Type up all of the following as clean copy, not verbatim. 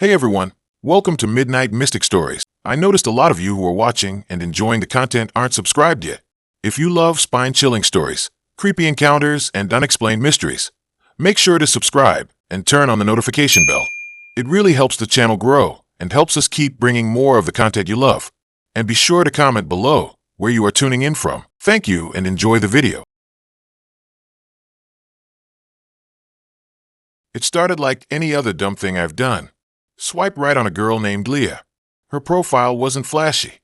Hey everyone, welcome to Midnight Mystic Stories. I noticed a lot of you who are watching and enjoying the content aren't subscribed yet. If you love spine-chilling stories, creepy encounters, and unexplained mysteries, make sure to subscribe and turn on the notification bell. It really helps the channel grow and helps us keep bringing more of the content you love. And be sure to comment below where you are tuning in from. Thank you and enjoy the video. It started like any other dumb thing I've done. Swipe right on a girl named Leah. Her profile wasn't flashy.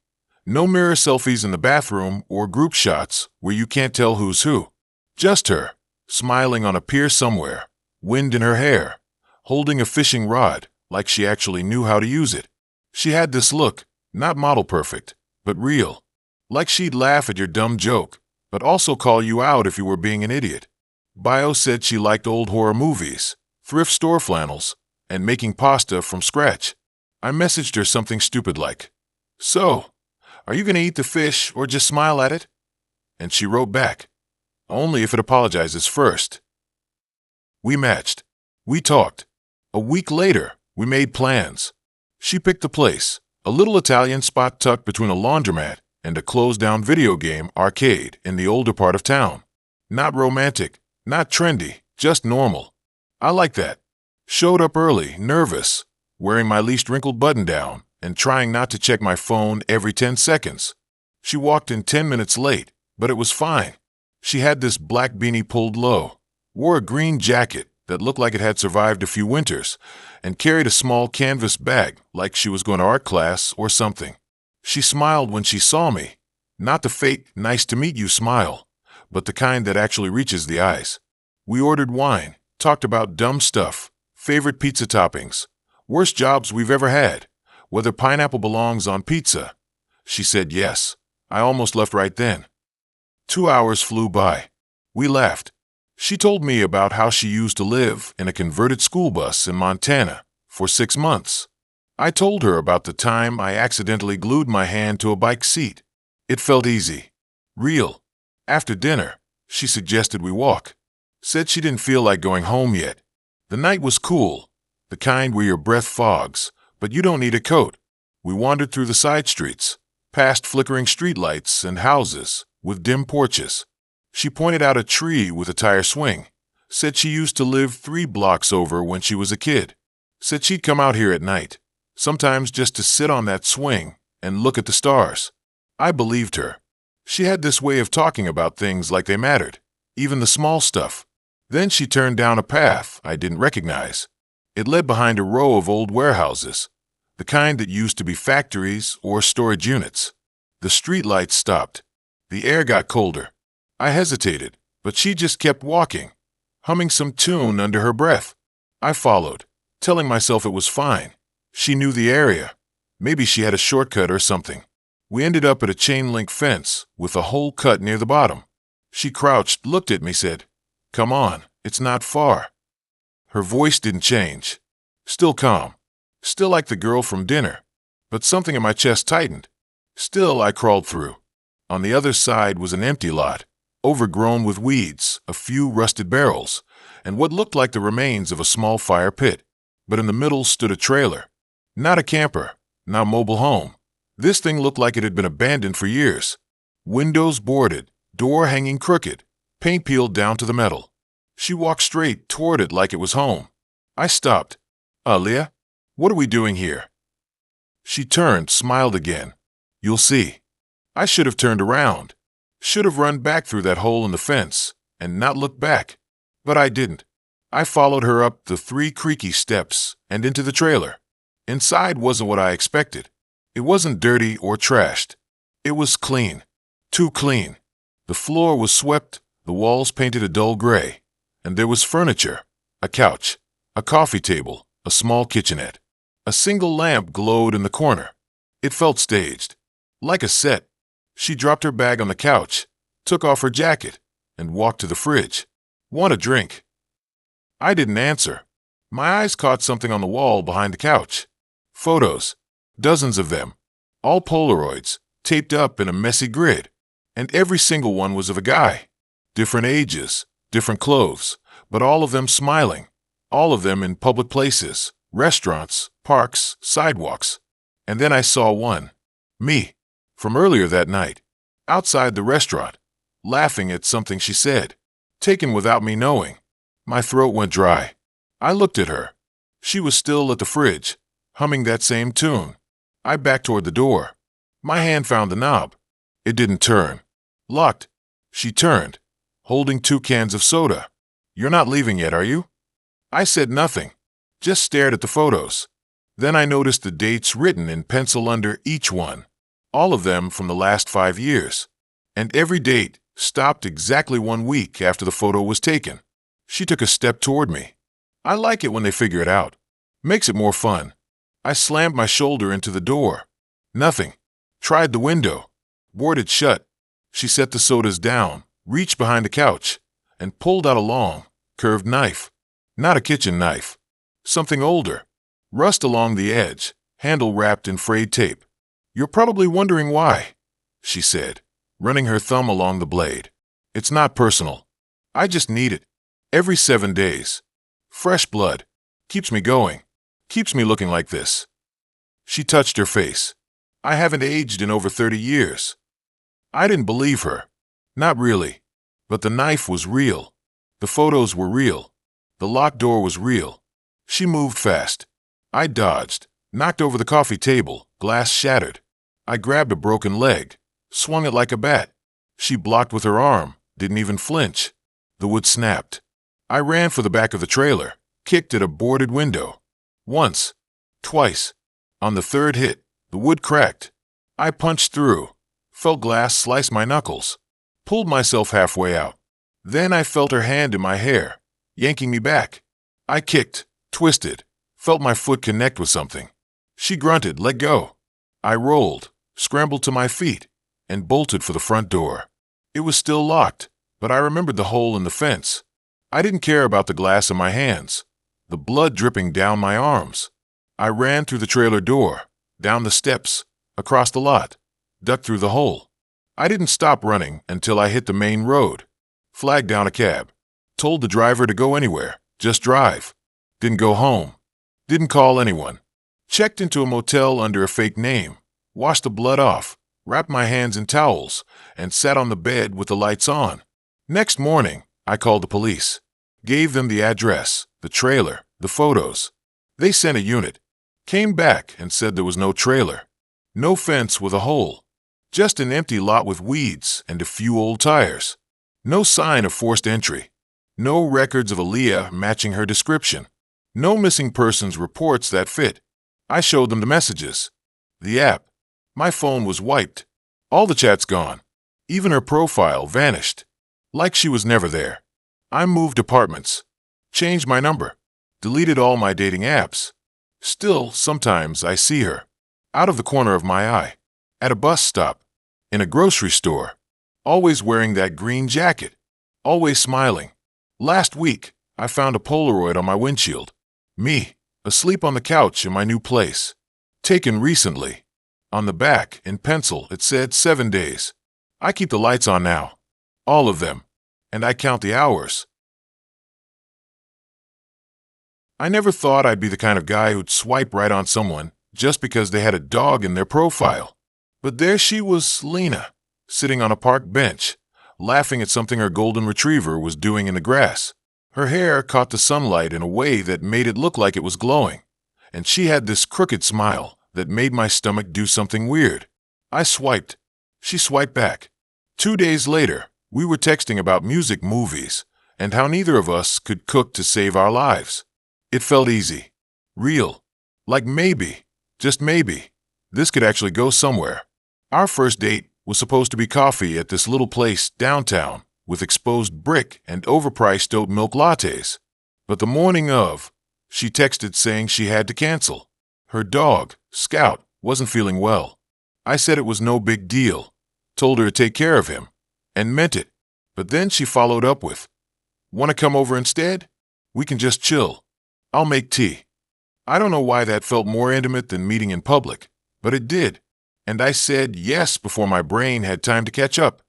No mirror selfies in the bathroom or group shots where you can't tell who's who. Just her, smiling on a pier somewhere, wind in her hair, holding a fishing rod like she actually knew how to use it. She had this look, not model perfect, but real. Like she'd laugh at your dumb joke, but also call you out if you were being an idiot. Bio said she liked old horror movies, thrift store flannels, and making pasta from scratch. I messaged her something stupid like, "So, are you going to eat the fish or just smile at it?" And she wrote back, "Only if it apologizes first." We matched. We talked. A week later, we made plans. She picked a place, a little Italian spot tucked between a laundromat and a closed-down video game arcade in the older part of town. Not romantic, not trendy, just normal. I like that. Showed up early, nervous, wearing my least wrinkled button-down and trying not to check my phone every 10 seconds. She walked in 10 minutes late, but it was fine. She had this black beanie pulled low, wore a green jacket that looked like it had survived a few winters, and carried a small canvas bag like she was going to art class or something. She smiled when she saw me, not the fake nice-to-meet-you smile, but the kind that actually reaches the eyes. We ordered wine, talked about dumb stuff, favorite pizza toppings, worst jobs we've ever had, whether pineapple belongs on pizza. She said yes. I almost left right then. 2 hours flew by. We laughed. She told me about how she used to live in a converted school bus in Montana for 6 months. I told her about the time I accidentally glued my hand to a bike seat. It felt easy. Real. After dinner, she suggested we walk. Said she didn't feel like going home yet. The night was cool, the kind where your breath fogs, but you don't need a coat. We wandered through the side streets, past flickering streetlights and houses with dim porches. She pointed out a tree with a tire swing. Said she used to live 3 blocks over when she was a kid. Said she'd come out here at night, sometimes just to sit on that swing and look at the stars. I believed her. She had this way of talking about things like they mattered, even the small stuff. Then she turned down a path I didn't recognize. It led behind a row of old warehouses, the kind that used to be factories or storage units. The streetlights stopped. The air got colder. I hesitated, but she just kept walking, humming some tune under her breath. I followed, telling myself it was fine. She knew the area. Maybe she had a shortcut or something. We ended up at a chain-link fence with a hole cut near the bottom. She crouched, looked at me, said, "Come on, it's not far." Her voice didn't change. Still calm. Still like the girl from dinner. But something in my chest tightened. Still, I crawled through. On the other side was an empty lot, overgrown with weeds, a few rusted barrels, and what looked like the remains of a small fire pit. But in the middle stood a trailer. Not a camper, not a mobile home. This thing looked like it had been abandoned for years. Windows boarded, door hanging crooked, paint peeled down to the metal. She walked straight toward it like it was home. I stopped. "Leah, what are we doing here?" She turned, smiled again. "You'll see." I should have turned around. Should have run back through that hole in the fence and not looked back. But I didn't. I followed her up the 3 creaky steps and into the trailer. Inside wasn't what I expected. It wasn't dirty or trashed. It was clean. Too clean. The floor was swept, the walls painted a dull gray. And there was furniture, a couch, a coffee table, a small kitchenette. A single lamp glowed in the corner. It felt staged, like a set. She dropped her bag on the couch, took off her jacket, and walked to the fridge. "Want a drink?" I didn't answer. My eyes caught something on the wall behind the couch. Photos, dozens of them, all Polaroids, taped up in a messy grid. And every single one was of a guy. Different ages, different clothes, but all of them smiling, all of them in public places, restaurants, parks, sidewalks. And then I saw one. Me. From earlier that night. Outside the restaurant. Laughing at something she said. Taken without me knowing. My throat went dry. I looked at her. She was still at the fridge, humming that same tune. I backed toward the door. My hand found the knob. It didn't turn. Locked. She turned, holding 2 cans of soda. "You're not leaving yet, are you?" I said nothing, just stared at the photos. Then I noticed the dates written in pencil under each one, all of them from the last 5 years. And every date stopped exactly 1 week after the photo was taken. She took a step toward me. I like it when they figure it out. Makes it more fun. I slammed my shoulder into the door. Nothing. Tried the window. Boarded shut. She set the sodas down, reached behind the couch, and pulled out a long, curved knife. Not a kitchen knife. Something older. Rust along the edge, handle wrapped in frayed tape. "You're probably wondering why," she said, running her thumb along the blade. "It's not personal. I just need it. Every 7 days. Fresh blood. Keeps me going. Keeps me looking like this." She touched her face. I haven't aged in over 30 years. I didn't believe her. Not really. But the knife was real. The photos were real. The locked door was real. She moved fast. I dodged, knocked over the coffee table, glass shattered. I grabbed a broken leg, swung it like a bat. She blocked with her arm, didn't even flinch. The wood snapped. I ran for the back of the trailer, kicked at a boarded window. Once. Twice. On the 3rd hit, the wood cracked. I punched through, felt glass slice my knuckles, pulled myself halfway out. Then I felt her hand in my hair, yanking me back. I kicked, twisted, felt my foot connect with something. She grunted, "Let go." I rolled, scrambled to my feet, and bolted for the front door. It was still locked, but I remembered the hole in the fence. I didn't care about the glass in my hands, the blood dripping down my arms. I ran through the trailer door, down the steps, across the lot, ducked through the hole. I didn't stop running until I hit the main road. Flagged down a cab. Told the driver to go anywhere, just drive. Didn't go home. Didn't call anyone. Checked into a motel under a fake name. Washed the blood off, wrapped my hands in towels, and sat on the bed with the lights on. Next morning, I called the police. Gave them the address, the trailer, the photos. They sent a unit. Came back and said there was no trailer. No fence with a hole. Just an empty lot with weeds and a few old tires. No sign of forced entry. No records of Aaliyah matching her description. No missing persons reports that fit. I showed them the messages. The app. My phone was wiped. All the chats gone. Even her profile vanished. Like she was never there. I moved apartments. Changed my number. Deleted all my dating apps. Still, sometimes I see her. Out of the corner of my eye. At a bus stop. In a grocery store. Always wearing that green jacket. Always smiling. Last week, I found a Polaroid on my windshield. Me, asleep on the couch in my new place. Taken recently. On the back, in pencil, it said 7 days. I keep the lights on now. All of them. And I count the hours. I never thought I'd be the kind of guy who'd swipe right on someone just because they had a dog in their profile. But there she was, Lena, sitting on a park bench, laughing at something her golden retriever was doing in the grass. Her hair caught the sunlight in a way that made it look like it was glowing, and she had this crooked smile that made my stomach do something weird. I swiped. She swiped back. 2 days later, we were texting about music movies and how neither of us could cook to save our lives. It felt easy. Real. Like maybe, just maybe, this could actually go somewhere. Our first date was supposed to be coffee at this little place downtown with exposed brick and overpriced oat milk lattes. But the morning of, she texted saying she had to cancel. Her dog, Scout, wasn't feeling well. I said it was no big deal, told her to take care of him, and meant it. But then she followed up with, "Want to come over instead? We can just chill. I'll make tea." I don't know why that felt more intimate than meeting in public, but it did. And I said yes before my brain had time to catch up.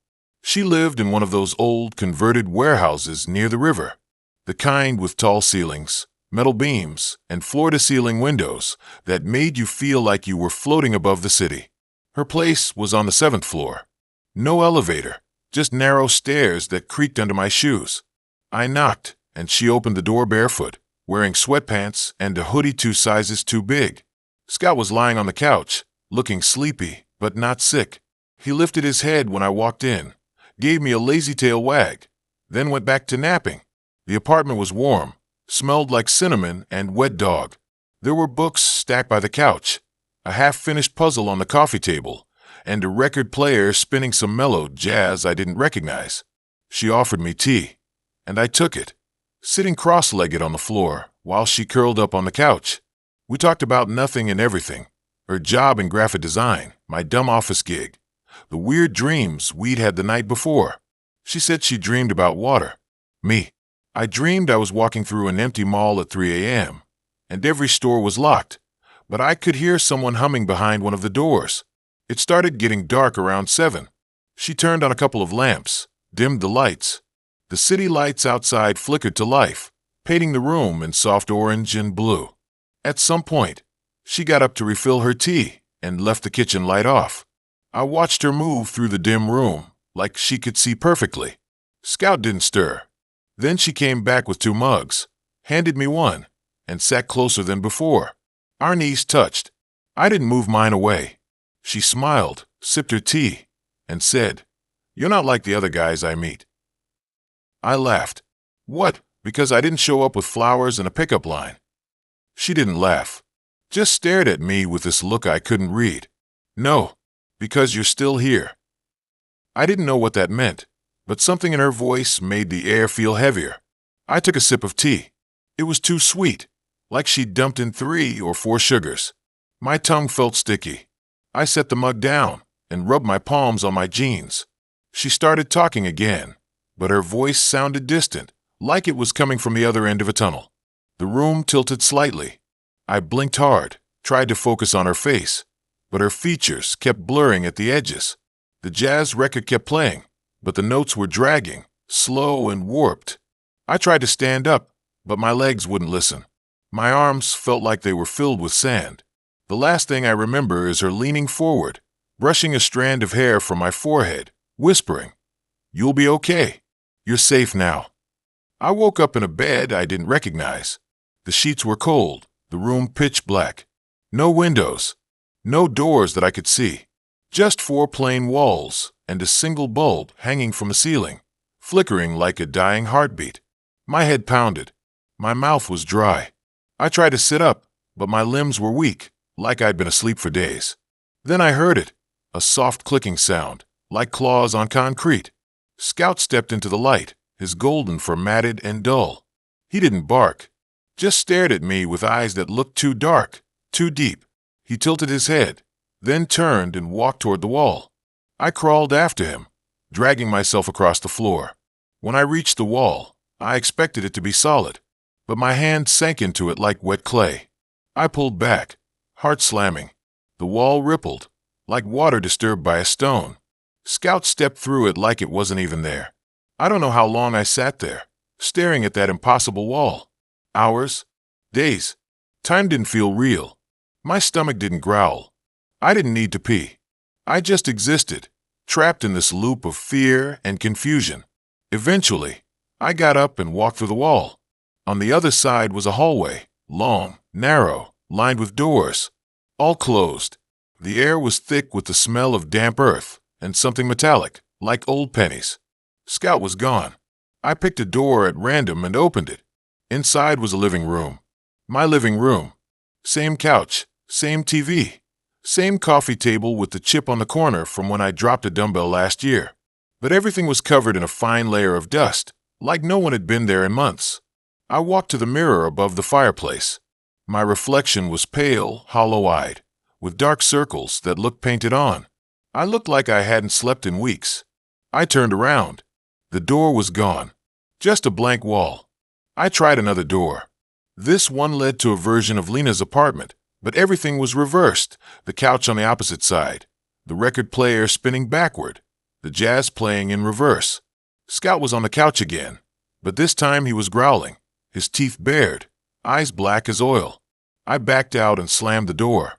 She lived in one of those old converted warehouses near the river. The kind with tall ceilings, metal beams, and floor-to-ceiling windows that made you feel like you were floating above the city. Her place was on the 7th floor. No elevator, just narrow stairs that creaked under my shoes. I knocked, and she opened the door barefoot, wearing sweatpants and a hoodie 2 sizes too big. Scott was lying on the couch, looking sleepy, but not sick. He lifted his head when I walked in, gave me a lazy tail wag, then went back to napping. The apartment was warm, smelled like cinnamon and wet dog. There were books stacked by the couch, a half-finished puzzle on the coffee table, and a record player spinning some mellow jazz I didn't recognize. She offered me tea, and I took it, sitting cross-legged on the floor while she curled up on the couch. We talked about nothing and everything, her job in graphic design, my dumb office gig, the weird dreams we'd had the night before. She said she dreamed about water. Me, I dreamed I was walking through an empty mall at 3 a.m., and every store was locked, but I could hear someone humming behind one of the doors. It started getting dark around 7. She turned on a couple of lamps, dimmed the lights. The city lights outside flickered to life, painting the room in soft orange and blue. At some point, she got up to refill her tea and left the kitchen light off. I watched her move through the dim room, like she could see perfectly. Scout didn't stir. Then she came back with 2 mugs, handed me one, and sat closer than before. Our knees touched. I didn't move mine away. She smiled, sipped her tea, and said, "You're not like the other guys I meet." I laughed. What? Because I didn't show up with flowers and a pickup line? She didn't laugh, just stared at me with this look I couldn't read. No, because you're still here. I didn't know what that meant, but something in her voice made the air feel heavier. I took a sip of tea. It was too sweet, like she'd dumped in 3 or 4 sugars. My tongue felt sticky. I set the mug down and rubbed my palms on my jeans. She started talking again, but her voice sounded distant, like it was coming from the other end of a tunnel. The room tilted slightly. I blinked hard, tried to focus on her face, but her features kept blurring at the edges. The jazz record kept playing, but the notes were dragging, slow and warped. I tried to stand up, but my legs wouldn't listen. My arms felt like they were filled with sand. The last thing I remember is her leaning forward, brushing a strand of hair from my forehead, whispering, "You'll be okay. You're safe now." I woke up in a bed I didn't recognize. The sheets were cold, the room pitch black. No windows, no doors that I could see. Just 4 plain walls and a single bulb hanging from the ceiling, flickering like a dying heartbeat. My head pounded. My mouth was dry. I tried to sit up, but my limbs were weak, like I'd been asleep for days. Then I heard it, a soft clicking sound, like claws on concrete. Scout stepped into the light, his golden fur matted and dull. He didn't bark, just stared at me with eyes that looked too dark, too deep. He tilted his head, then turned and walked toward the wall. I crawled after him, dragging myself across the floor. When I reached the wall, I expected it to be solid, but my hand sank into it like wet clay. I pulled back, heart slamming. The wall rippled, like water disturbed by a stone. Scout stepped through it like it wasn't even there. I don't know how long I sat there, staring at that impossible wall. Hours, days. Time didn't feel real. My stomach didn't growl. I didn't need to pee. I just existed, trapped in this loop of fear and confusion. Eventually, I got up and walked through the wall. On the other side was a hallway, long, narrow, lined with doors, all closed. The air was thick with the smell of damp earth and something metallic, like old pennies. Scout was gone. I picked a door at random and opened it. Inside was a living room. My living room. Same couch, same TV, same coffee table with the chip on the corner from when I dropped a dumbbell last year. But everything was covered in a fine layer of dust, like no one had been there in months. I walked to the mirror above the fireplace. My reflection was pale, hollow-eyed, with dark circles that looked painted on. I looked like I hadn't slept in weeks. I turned around. The door was gone. Just a blank wall. I tried another door. This one led to a version of Lena's apartment, but everything was reversed. The couch on the opposite side, the record player spinning backward, the jazz playing in reverse. Scout was on the couch again, but this time he was growling, his teeth bared, eyes black as oil. I backed out and slammed the door.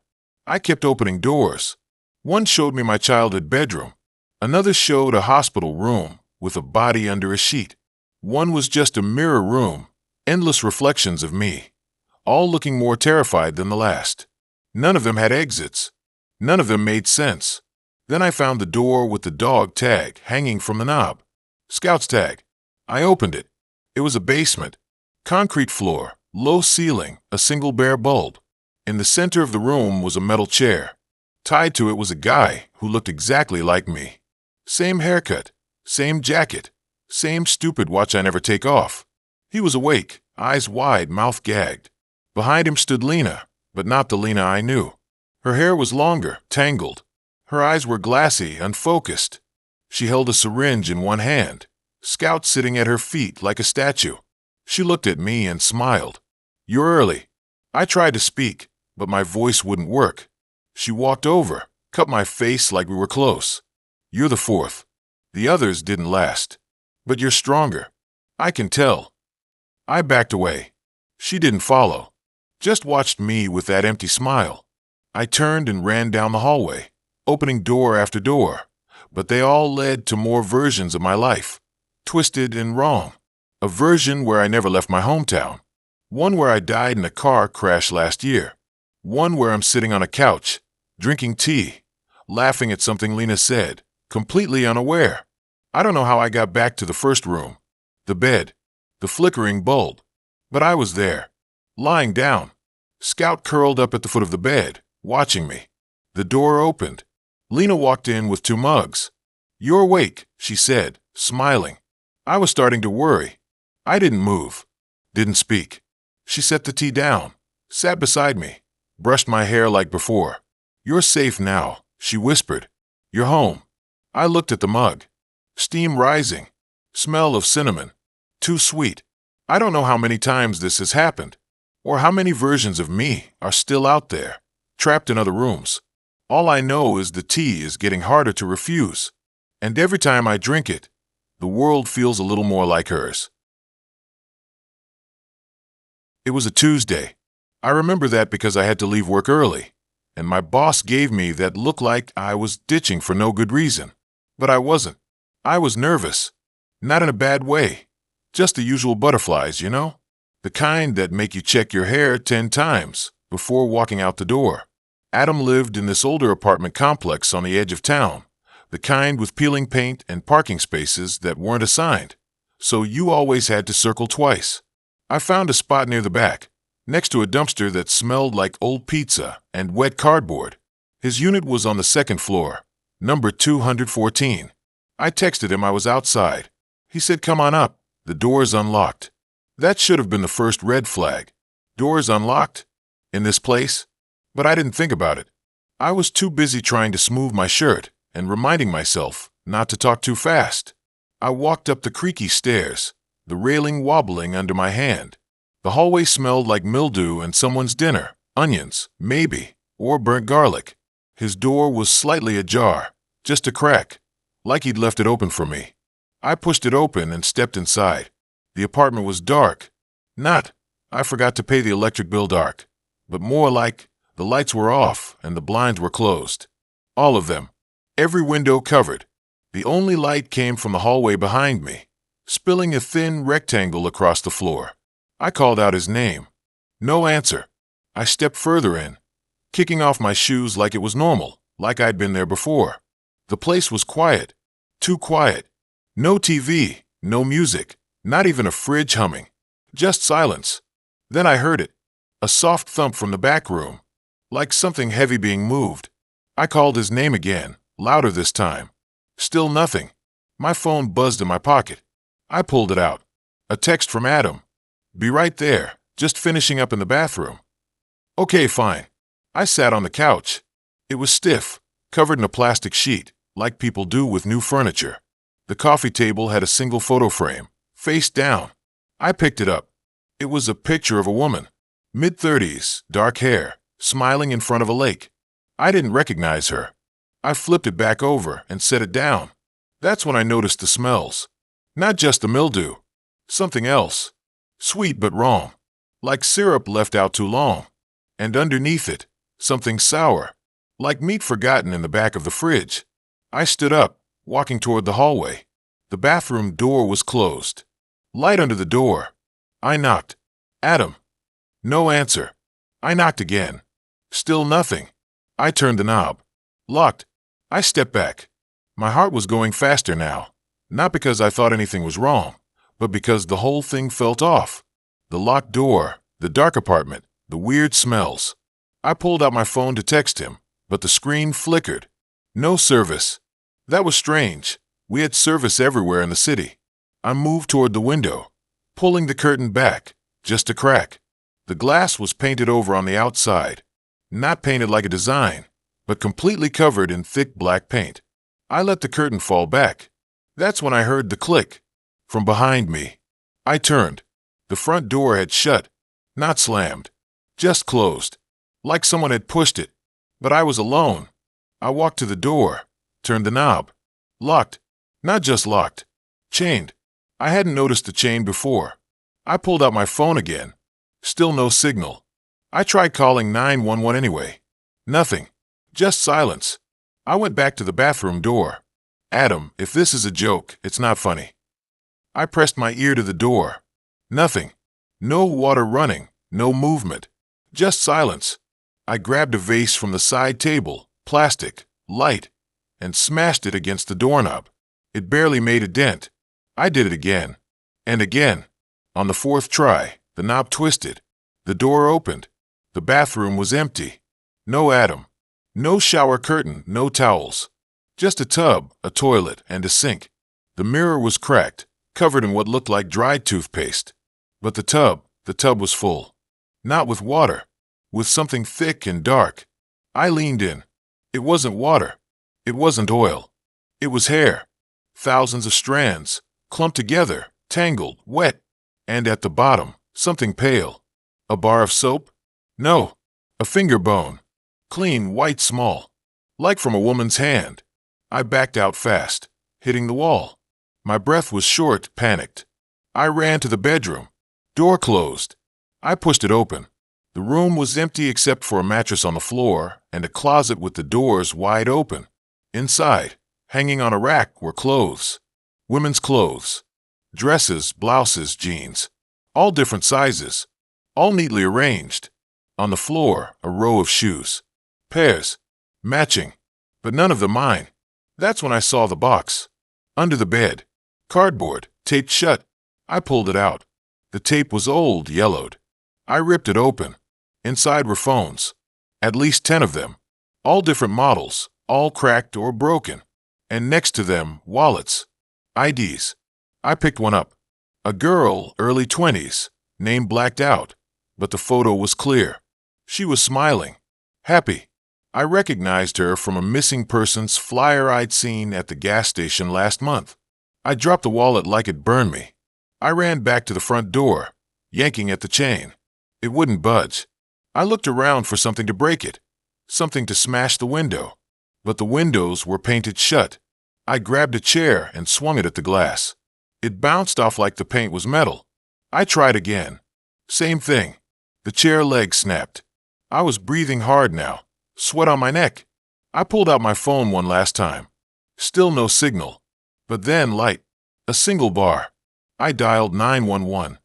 I kept opening doors. One showed me my childhood bedroom. Another showed a hospital room with a body under a sheet. One was just a mirror room, endless reflections of me, all looking more terrified than the last. None of them had exits. None of them made sense. Then I found the door with the dog tag hanging from the knob. Scout's tag. I opened it. It was a basement. Concrete floor, low ceiling, a single bare bulb. In the center of the room was a metal chair. Tied to it was a guy who looked exactly like me. Same haircut, same jacket, same stupid watch I never take off. He was awake, eyes wide, mouth gagged. Behind him stood Lena, but not the Lena I knew. Her hair was longer, tangled. Her eyes were glassy, unfocused. She held a syringe in one hand, Scout sitting at her feet like a statue. She looked at me and smiled. "You're early." I tried to speak, but my voice wouldn't work. She walked over, cut my face like we were close. "You're the fourth. The others didn't last. But you're stronger. I can tell." I backed away. She didn't follow. Just watched me with that empty smile. I turned and ran down the hallway, opening door after door, but they all led to more versions of my life, twisted and wrong. A version where I never left my hometown. One where I died in a car crash last year. One where I'm sitting on a couch, drinking tea, laughing at something Lena said, completely unaware. I don't know how I got back to the first room, the bed, the flickering bulb, but I was there, lying down. Scout curled up at the foot of the bed, watching me. The door opened. Lena walked in with 2 mugs. "You're awake," she said, smiling. I was starting to worry. I didn't move, didn't speak. She set the tea down, sat beside me, brushed my hair like before. "You're safe now," she whispered. "You're home." I looked at the mug. Steam rising. Smell of cinnamon. Too sweet. I don't know how many times this has happened, or how many versions of me are still out there, trapped in other rooms. All I know is the tea is getting harder to refuse, and every time I drink it, the world feels a little more like hers. It was a Tuesday. I remember that because I had to leave work early, and my boss gave me that look like I was ditching for no good reason. But I wasn't. I was nervous. Not in a bad way. Just the usual butterflies, you know? The kind that make you check your hair 10 times before walking out the door. Adam lived in this older apartment complex on the edge of town, the kind with peeling paint and parking spaces that weren't assigned, so you always had to circle twice. I found a spot near the back, next to a dumpster that smelled like old pizza and wet cardboard. His unit was on the 2nd floor, number 214. I texted him I was outside. He said, "Come on up. The door's unlocked." That should have been the first red flag. Doors unlocked? In this place? But I didn't think about it. I was too busy trying to smooth my shirt and reminding myself not to talk too fast. I walked up the creaky stairs, the railing wobbling under my hand. The hallway smelled like mildew and someone's dinner, onions, maybe, or burnt garlic. His door was slightly ajar, just a crack, like he'd left it open for me. I pushed it open and stepped inside. The apartment was dark. Not, I forgot to pay the electric bill dark, but more like the lights were off and the blinds were closed. All of them. Every window covered. The only light came from the hallway behind me, spilling a thin rectangle across the floor. I called out his name. No answer. I stepped further in, kicking off my shoes like it was normal, like I'd been there before. The place was quiet. Too quiet. No TV, no music, not even a fridge humming. Just silence. Then I heard it. A soft thump from the back room, like something heavy being moved. I called his name again, louder this time. Still nothing. My phone buzzed in my pocket. I pulled it out. A text from Adam. "Be right there, just finishing up in the bathroom." Okay, fine. I sat on the couch. It was stiff, covered in a plastic sheet, like people do with new furniture. The coffee table had a single photo frame, face down. I picked it up. It was a picture of a woman, mid-30s, dark hair, smiling in front of a lake. I didn't recognize her. I flipped it back over and set it down. That's when I noticed the smells. Not just the mildew. Something else. Sweet but wrong. like syrup left out too long. And underneath it, something sour, like meat forgotten in the back of the fridge. I stood up, walking toward the hallway. The bathroom door was closed. Light under the door. I knocked. Adam. No answer. I knocked again. Still nothing. I turned the knob. Locked. I stepped back. My heart was going faster now, not because I thought anything was wrong, but because the whole thing felt off. The locked door, the dark apartment, the weird smells. I pulled out my phone to text him, but the screen flickered. No service. That was strange. We had service everywhere in the city. I moved toward the window, pulling the curtain back, just a crack. The glass was painted over on the outside, not painted like a design, but completely covered in thick black paint. I let the curtain fall back. That's when I heard the click. From behind me. I turned. The front door had shut, not slammed, just closed, like someone had pushed it. But I was alone. I walked to the door, turned the knob. Locked. Not just locked. Chained. I hadn't noticed the chain before. I pulled out my phone again. Still no signal. I tried calling 911 anyway. Nothing. Just silence. I went back to the bathroom door. Adam, if this is a joke, it's not funny. I pressed my ear to the door. Nothing. No water running. No movement. Just silence. I grabbed a vase from the side table, plastic, light, and smashed it against the doorknob. It barely made a dent. I did it again. And again. On the fourth try, the knob twisted. The door opened. The bathroom was empty. No Adam. No shower curtain, no towels. Just a tub, a toilet, and a sink. The mirror was cracked, covered in what looked like dried toothpaste. But the tub was full. Not with water. With something thick and dark. I leaned in. It wasn't water. It wasn't oil. It was hair. Thousands of strands, clumped together, tangled, wet. And at the bottom, something pale. A bar of soap? No. A finger bone. Clean, white, small. Like from a woman's hand. I backed out fast, hitting the wall. My breath was short, panicked. I ran to the bedroom. Door closed. I pushed it open. The room was empty except for a mattress on the floor and a closet with the doors wide open. Inside, hanging on a rack, were clothes. Women's clothes. Dresses, blouses, jeans. All different sizes. All neatly arranged. On the floor, a row of shoes. Pairs. Matching. But none of them mine. That's when I saw the box. Under the bed. Cardboard, taped shut. I pulled it out. The tape was old, yellowed. I ripped it open. Inside were phones. At least 10 of them. All different models, all cracked or broken. And next to them, wallets. IDs. I picked one up. A girl, early 20s, name blacked out, but the photo was clear. She was smiling. Happy. I recognized her from a missing persons flyer I'd seen at the gas station last month. I dropped the wallet like it burned me. I ran back to the front door, yanking at the chain. It wouldn't budge. I looked around for something to break it, something to smash the window. But the windows were painted shut. I grabbed a chair and swung it at the glass. It bounced off like the paint was metal. I tried again. Same thing. The chair leg snapped. I was breathing hard now, sweat on my neck. I pulled out my phone one last time. Still no signal. But then light. A single bar. I dialed 911.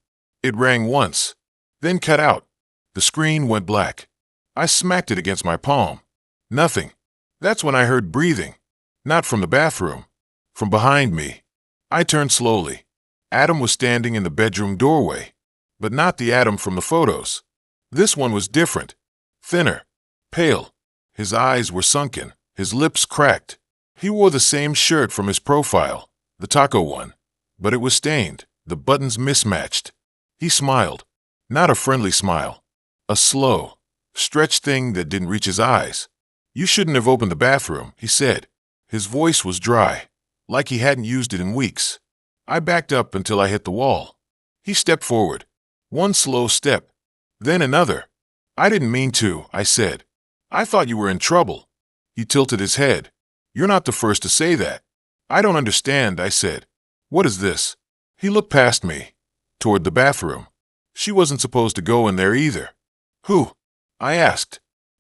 It rang once, then cut out. The screen went black. I smacked it against my palm. Nothing. That's when I heard breathing. Not from the bathroom. From behind me. I turned slowly. Adam was standing in the bedroom doorway. But not the Adam from the photos. This one was different. Thinner. Pale. His eyes were sunken. His lips cracked. He wore the same shirt from his profile, the taco one. But it was stained, the buttons mismatched. He smiled. Not a friendly smile. A slow, stretched thing that didn't reach his eyes. You shouldn't have opened the bathroom, he said. His voice was dry, like he hadn't used it in weeks. I backed up until I hit the wall. He stepped forward. One slow step. Then another. I didn't mean to, I said. I thought you were in trouble. He tilted his head. You're not the first to say that. I don't understand, I said. What is this? He looked past me, toward the bathroom. She wasn't supposed to go in there either. Who? I asked.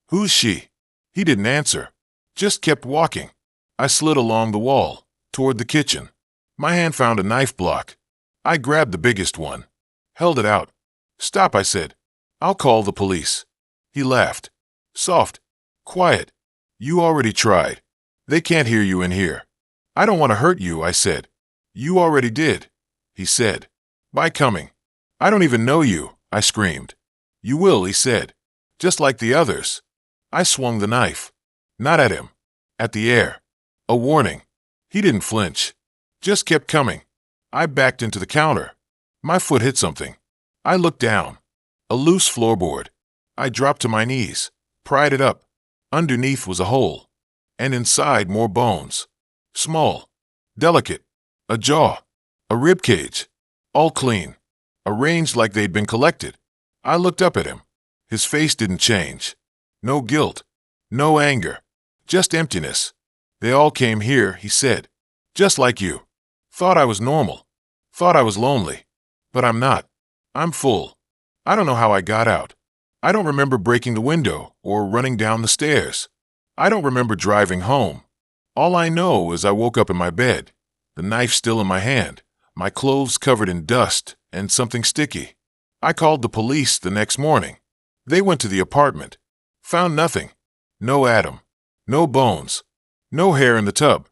Who's she? He didn't answer. Just kept walking. I slid along the wall, toward the kitchen. My hand found a knife block. I grabbed the biggest one. Held it out. Stop, I said. I'll call the police. He laughed. Soft. Quiet. You already tried. They can't hear you in here. I don't want to hurt you, I said. You already did, he said. By coming. I don't even know you, I screamed. You will, he said. Just like the others. I swung the knife. Not at him. At the air. A warning. He didn't flinch. Just kept coming. I backed into the counter. My foot hit something. I looked down. A loose floorboard. I dropped to my knees, pried it up. Underneath was a hole. And inside more bones. Small. Delicate. A jaw. A rib cage. All clean. Arranged like they'd been collected. I looked up at him. His face didn't change. No guilt. No anger. Just emptiness. They all came here, he said. Just like you. Thought I was normal. Thought I was lonely. But I'm not. I'm full. I don't know how I got out. I don't remember breaking the window or running down the stairs. I don't remember driving home. All I know is I woke up in my bed, the knife still in my hand, my clothes covered in dust and something sticky. I called the police the next morning. They went to the apartment. Found nothing. No Adam. No bones. No hair in the tub.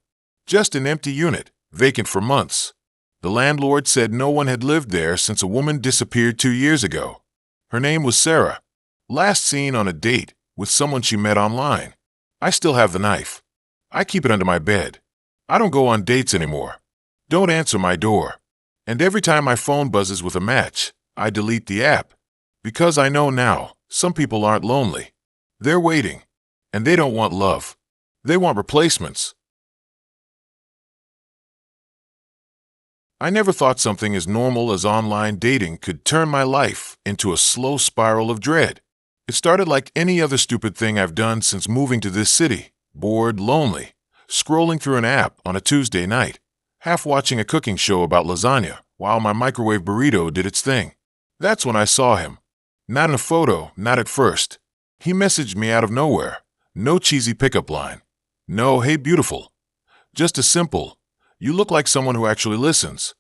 Just an empty unit, vacant for months. The landlord said no one had lived there since a woman disappeared 2 years ago. Her name was Sarah. Last seen on a date with someone she met online. I still have the knife. I keep it under my bed. I don't go on dates anymore. Don't answer my door. And every time my phone buzzes with a match, I delete the app. Because I know now, some people aren't lonely. They're waiting. And they don't want love. They want replacements. I never thought something as normal as online dating could turn my life into a slow spiral of dread. It started like any other stupid thing I've done since moving to this city, bored, lonely, scrolling through an app on a Tuesday night, half watching a cooking show about lasagna while my microwave burrito did its thing. That's when I saw him. Not in a photo, not at first. He messaged me out of nowhere. No cheesy pickup line. No, hey beautiful. Just a simple, you look like someone who actually listens.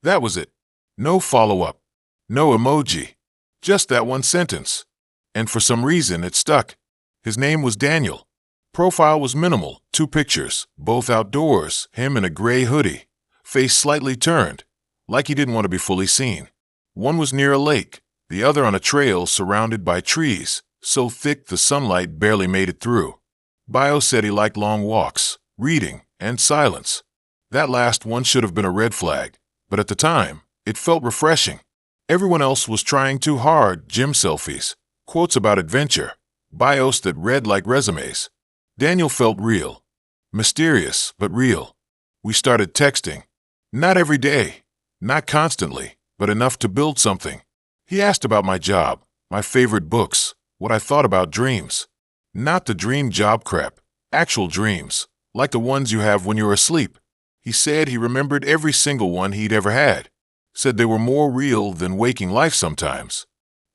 That was it. No follow-up. No emoji. Just that one sentence. And for some reason, it stuck. His name was Daniel. Profile was minimal, 2 pictures, both outdoors, him in a gray hoodie. Face slightly turned, like he didn't want to be fully seen. One was near a lake, the other on a trail surrounded by trees, so thick the sunlight barely made it through. Bio said he liked long walks, reading, and silence. That last one should have been a red flag, but at the time, it felt refreshing. Everyone else was trying too hard, gym selfies, quotes about adventure, bios that read like resumes. Daniel felt real. Mysterious, but real. We started texting. Not every day, not constantly, but enough to build something. He asked about my job, my favorite books, what I thought about dreams. Not the dream job crap, actual dreams, like the ones you have when you're asleep. He said he remembered every single one he'd ever had. Said they were more real than waking life sometimes.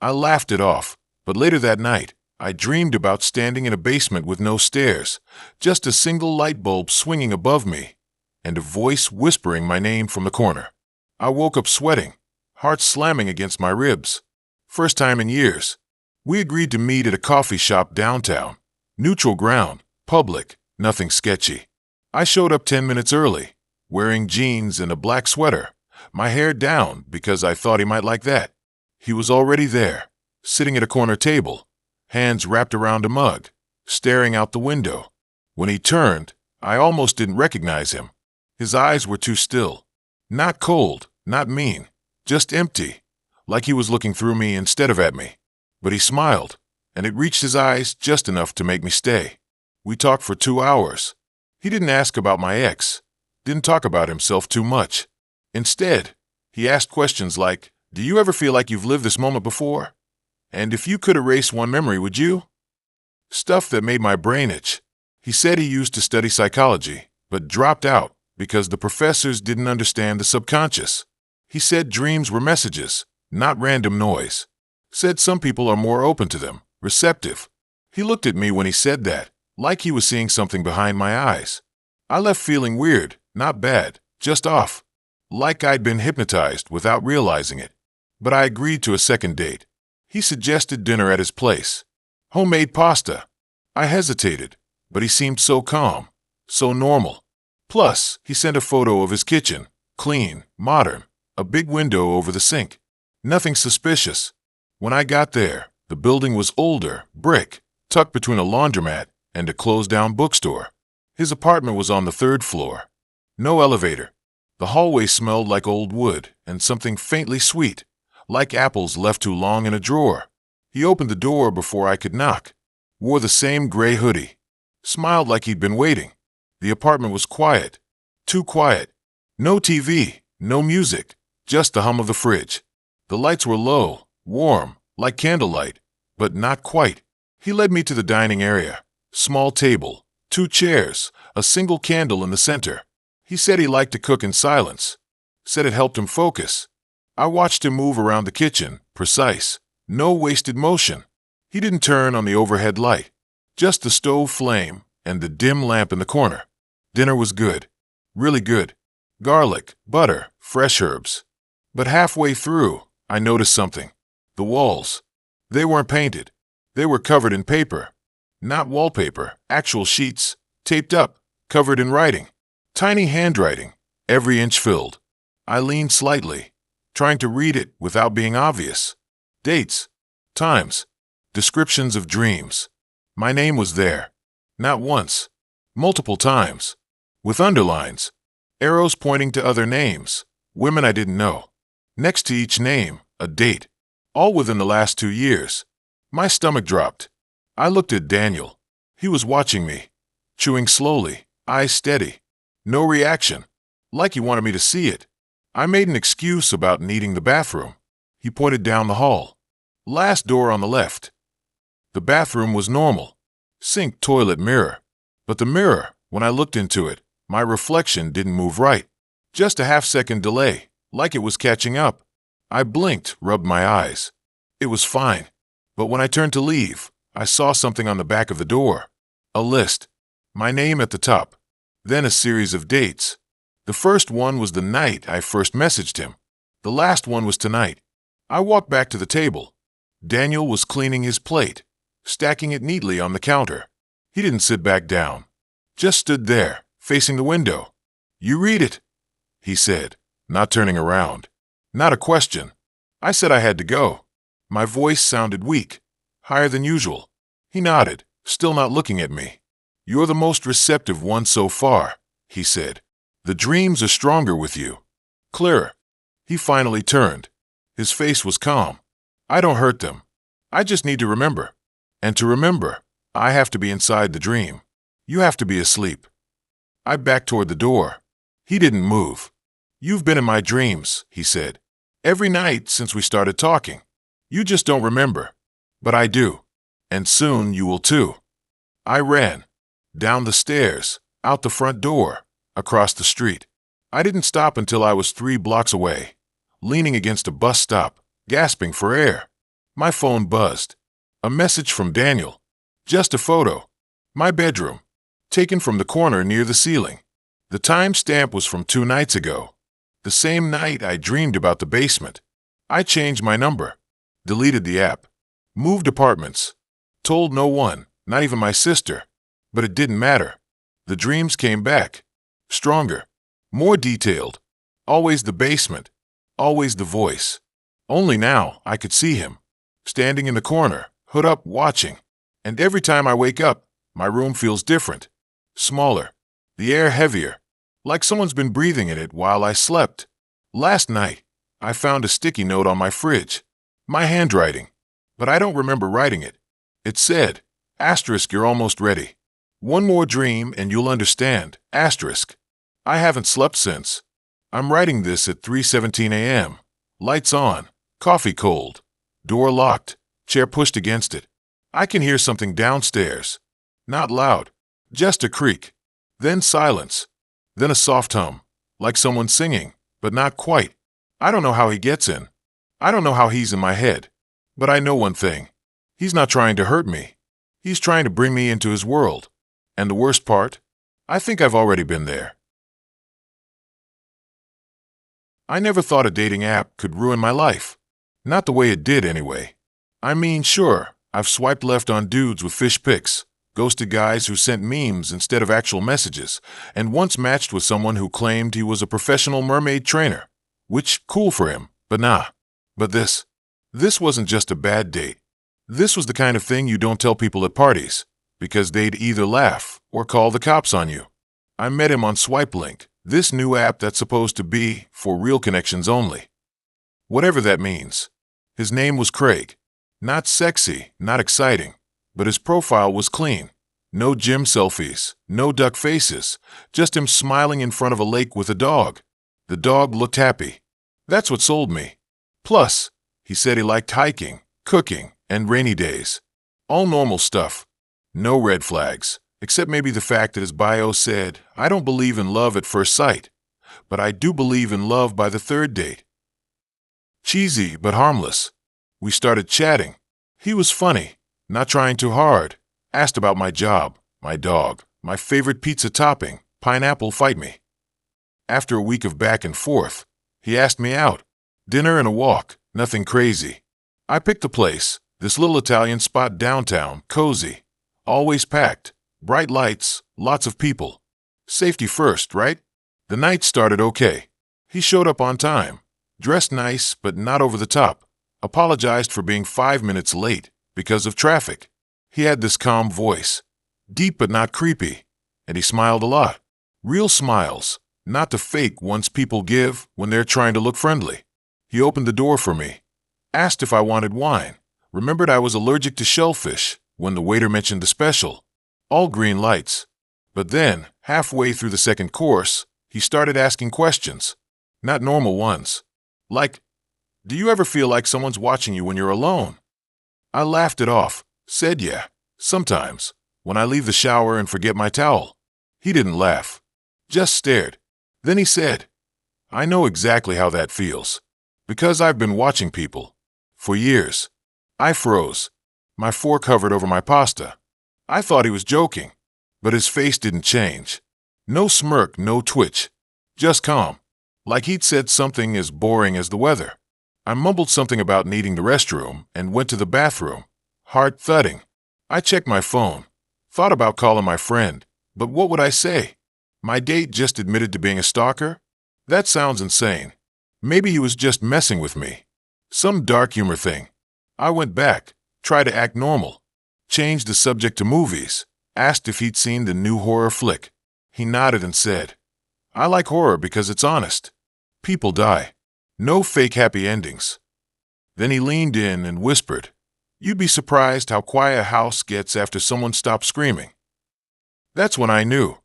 I laughed it off, but later that night, I dreamed about standing in a basement with no stairs, just a single light bulb swinging above me, and a voice whispering my name from the corner. I woke up sweating, heart slamming against my ribs. First time in years. We agreed to meet at a coffee shop downtown. Neutral ground, public, nothing sketchy. I showed up 10 minutes early, wearing jeans and a black sweater, my hair down because I thought he might like that. He was already there, sitting at a corner table, hands wrapped around a mug, staring out the window. When he turned, I almost didn't recognize him. His eyes were too still. Not cold, not mean, just empty, like he was looking through me instead of at me. But he smiled, and it reached his eyes just enough to make me stay. We talked for 2 hours. He didn't ask about my ex, didn't talk about himself too much. Instead, he asked questions like, do you ever feel like you've lived this moment before? And if you could erase one memory, would you? Stuff that made my brain itch. He said he used to study psychology, but dropped out because the professors didn't understand the subconscious. He said dreams were messages, not random noise. Said some people are more open to them, receptive. He looked at me when he said that, like he was seeing something behind my eyes. I left feeling weird, not bad, just off. Like I'd been hypnotized without realizing it. But I agreed to a second date. He suggested dinner at his place. Homemade pasta. I hesitated, but he seemed so calm, so normal. Plus, he sent a photo of his kitchen, clean, modern, a big window over the sink. Nothing suspicious. When I got there, the building was older, brick, tucked between a laundromat and a closed-down bookstore. His apartment was on the 3rd floor. No elevator. The hallway smelled like old wood and something faintly sweet, like apples left too long in a drawer. He opened the door before I could knock. Wore the same gray hoodie. Smiled like he'd been waiting. The apartment was quiet. Too quiet. No TV, no music, just the hum of the fridge. The lights were low, warm, like candlelight, but not quite. He led me to the dining area. Small table, 2 chairs, a single candle in the center. He said he liked to cook in silence. Said it helped him focus. I watched him move around the kitchen, precise. No wasted motion. He didn't turn on the overhead light. Just the stove flame and the dim lamp in the corner. Dinner was good. Really good. Garlic, butter, fresh herbs. But halfway through, I noticed something. The walls. They weren't painted. They were covered in paper. Not wallpaper, actual sheets, taped up, covered in writing. Tiny handwriting, every inch filled. I leaned slightly, trying to read it without being obvious. Dates, times, descriptions of dreams. My name was there. Not once. Multiple times. With underlines. Arrows pointing to other names. Women I didn't know. Next to each name, a date. All within the last 2 years. My stomach dropped. I looked at Daniel. He was watching me. Chewing slowly, eyes steady. No reaction. Like he wanted me to see it. I made an excuse about needing the bathroom. He pointed down the hall. Last door on the left. The bathroom was normal. Sink, toilet, mirror. But the mirror, when I looked into it, my reflection didn't move right. Just a half-second delay, like it was catching up. I blinked, rubbed my eyes. It was fine. But when I turned to leave, I saw something on the back of the door. A list. My name at the top. Then a series of dates. The first one was the night I first messaged him. The last one was tonight. I walked back to the table. Daniel was cleaning his plate, stacking it neatly on the counter. He didn't sit back down. Just stood there, facing the window. "You read it," he said, not turning around. Not a question. I said I had to go. My voice sounded weak, higher than usual. He nodded, still not looking at me. "You're the most receptive one so far," he said. "The dreams are stronger with you. Clearer." He finally turned. His face was calm. "I don't hurt them. I just need to remember. And to remember, I have to be inside the dream. You have to be asleep." I backed toward the door. He didn't move. "You've been in my dreams," he said. "Every night since we started talking. You just don't remember. But I do. And soon you will too." I ran. Down the stairs, out the front door, across the street. I didn't stop until I was 3 blocks away, leaning against a bus stop, gasping for air. My phone buzzed. A message from Daniel. Just a photo. My bedroom. Taken from the corner near the ceiling. The timestamp was from 2 nights ago. The same night I dreamed about the basement. I changed my number. Deleted the app. Moved apartments. Told no one, not even my sister. But it didn't matter. The dreams came back. Stronger. More detailed. Always the basement. Always the voice. Only now I could see him. Standing in the corner, hood up, watching. And every time I wake up, my room feels different. Smaller. The air heavier. Like someone's been breathing in it while I slept. Last night, I found a sticky note on my fridge. My handwriting. But I don't remember writing it. It said, "Asterisk, you're almost ready. One more dream and you'll understand. Asterisk." I haven't slept since. I'm writing this at 3:17 a.m. Lights on. Coffee cold. Door locked. Chair pushed against it. I can hear something downstairs. Not loud. Just a creak. Then silence. Then a soft hum. Like someone singing, but not quite. I don't know how he gets in. I don't know how he's in my head, but I know one thing. He's not trying to hurt me. He's trying to bring me into his world. And the worst part? I think I've already been there. I never thought a dating app could ruin my life. Not the way it did, anyway. I mean, sure, I've swiped left on dudes with fish pics, ghosted guys who sent memes instead of actual messages, and once matched with someone who claimed he was a professional mermaid trainer. Which, cool for him, but nah. But this wasn't just a bad date. This was the kind of thing you don't tell people at parties, because they'd either laugh or call the cops on you. I met him on Swipe Link, this new app that's supposed to be for real connections only. Whatever that means. His name was Craig. Not sexy, not exciting, but his profile was clean. No gym selfies, no duck faces, just him smiling in front of a lake with a dog. The dog looked happy. That's what sold me. Plus, he said he liked hiking, cooking, and rainy days. All normal stuff. No red flags, except maybe the fact that his bio said, "I don't believe in love at first sight, but I do believe in love by the third date." Cheesy, but harmless. We started chatting. He was funny, not trying too hard. Asked about my job, my dog, my favorite pizza topping, pineapple fight me. After a week of back and forth, he asked me out. Dinner and a walk, nothing crazy. I picked a place, this little Italian spot downtown, cozy. Always packed, bright lights, lots of people. Safety first, right? The night started okay. He showed up on time, dressed nice but not over the top. Apologized for being 5 minutes late because of traffic. He had this calm voice, deep but not creepy, and he smiled a lot. Real smiles, not the fake ones people give when they're trying to look friendly. He opened the door for me, asked if I wanted wine, remembered I was allergic to shellfish when the waiter mentioned the special. All green lights. But then, halfway through the second course, he started asking questions. Not normal ones. Like, do you ever feel like someone's watching you when you're alone? I laughed it off, said yeah, sometimes, when I leave the shower and forget my towel. He didn't laugh, just stared. Then he said, "I know exactly how that feels, because I've been watching people. For years." I froze, my fork hovered over my pasta. I thought he was joking, but his face didn't change. No smirk, no twitch, just calm, like he'd said something as boring as the weather. I mumbled something about needing the restroom and went to the bathroom, heart thudding. I checked my phone, thought about calling my friend, but what would I say? My date just admitted to being a stalker? That sounds insane. Maybe he was just messing with me. Some dark humor thing. I went back, tried to act normal, changed the subject to movies, asked if he'd seen the new horror flick. He nodded and said, "I like horror because it's honest. People die. No fake happy endings." Then he leaned in and whispered, "You'd be surprised how quiet a house gets after someone stops screaming." That's when I knew.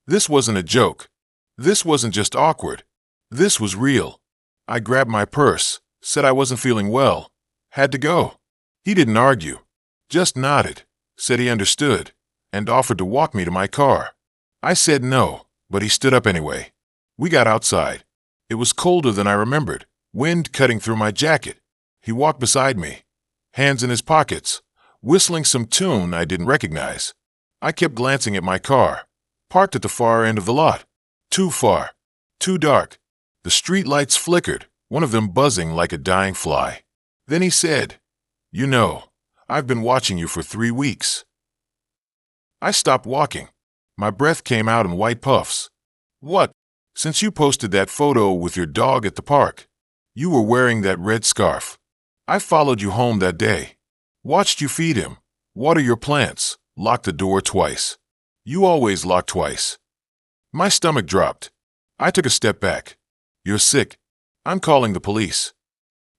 This wasn't a joke. This wasn't just awkward. This was real. I grabbed my purse, said I wasn't feeling well, had to go. He didn't argue, just nodded, said he understood, and offered to walk me to my car. I said no, but he stood up anyway. We got outside. It was colder than I remembered, wind cutting through my jacket. He walked beside me, hands in his pockets, whistling some tune I didn't recognize. I kept glancing at my car, parked at the far end of the lot. Too far, too dark. The street lights flickered, one of them buzzing like a dying fly. Then he said, "You know, I've been watching you for 3 weeks." I stopped walking. My breath came out in white puffs. "What? Since you posted that photo with your dog at the park. You were wearing that red scarf. I followed you home that day. Watched you feed him, water your plants, lock the door twice. You always lock twice." My stomach dropped. I took a step back. "You're sick. I'm calling the police."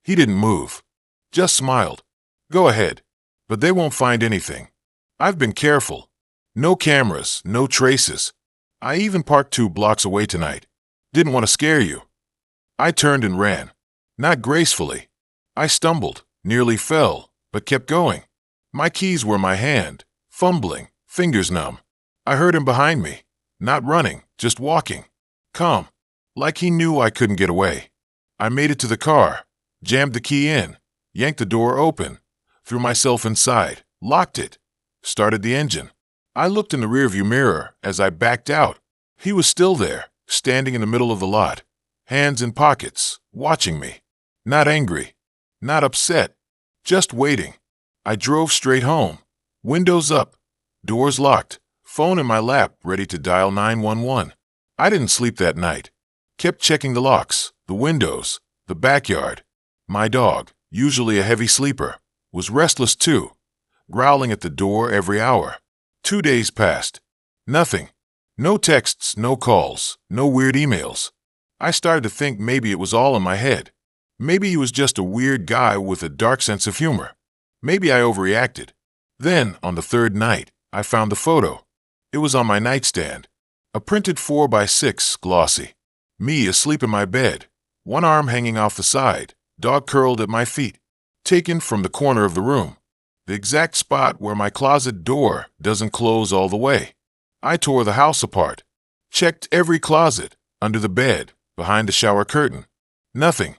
He didn't move, just smiled. "Go ahead, but they won't find anything. I've been careful. No cameras, no traces. I even parked 2 blocks away tonight. Didn't want to scare you." I turned and ran. Not gracefully. I stumbled, nearly fell, but kept going. My keys were in my hand, fumbling, fingers numb. I heard him behind me, not running, just walking. Calm, like he knew I couldn't get away. I made it to the car, Jammed the key in, yanked the door open, threw myself inside, locked it, started the engine. I looked in the rearview mirror as I backed out. He was still there, standing in the middle of the lot, hands in pockets, watching me. Not angry, not upset, just waiting. I drove straight home, windows up, doors locked, phone in my lap ready to dial 911. I didn't sleep that night. Kept checking the locks, the windows, the backyard. My dog, usually a heavy sleeper, was restless too, growling at the door every hour. 2 days passed. Nothing. No texts, no calls, no weird emails. I started to think maybe it was all in my head. Maybe he was just a weird guy with a dark sense of humor. Maybe I overreacted. Then, on the third night, I found the photo. It was on my nightstand. A printed 4x6 glossy. Me asleep in my bed, one arm hanging off the side, dog curled at my feet. Taken from the corner of the room. The exact spot where my closet door doesn't close all the way. I tore the house apart. Checked every closet, under the bed, behind the shower curtain. Nothing.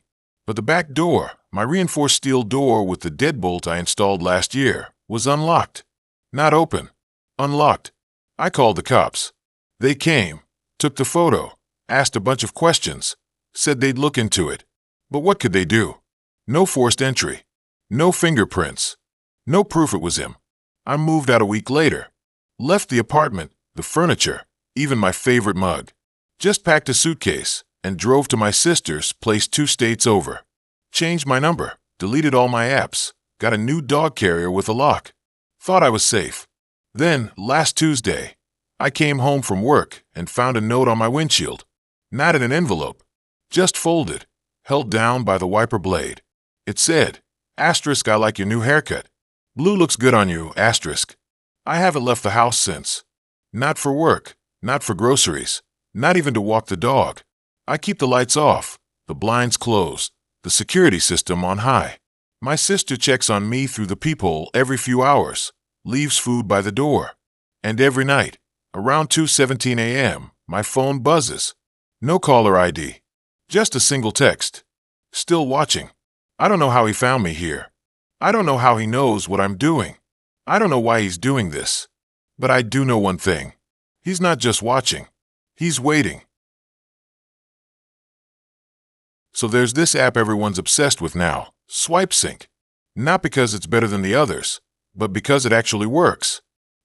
But the back door, my reinforced steel door with the deadbolt I installed last year, was unlocked. Not open. Unlocked. I called the cops. They came, took the photo, asked a bunch of questions, said they'd look into it. But what could they do? No forced entry. No fingerprints. No proof it was him. I moved out a week later. Left the apartment, the furniture, even my favorite mug. Just packed a suitcase and drove to my sister's place 2 states over. Changed my number, deleted all my apps, got a new dog carrier with a lock. Thought I was safe. Then, last Tuesday, I came home from work and found a note on my windshield. Not in an envelope. Just folded, held down by the wiper blade. It said, "Asterisk, I like your new haircut. Blue looks good on you, asterisk." I haven't left the house since. Not for work, not for groceries, not even to walk the dog. I keep the lights off, the blinds closed, the security system on high. My sister checks on me through the peephole every few hours, leaves food by the door. And every night, around 2:17 a.m., my phone buzzes. No caller ID. Just a single text. Still watching. I don't know how he found me here. I don't know how he knows what I'm doing. I don't know why he's doing this. But I do know one thing. He's not just watching. He's waiting. So there's this app everyone's obsessed with now, SwipeSync. Not because it's better than the others, but because it actually works.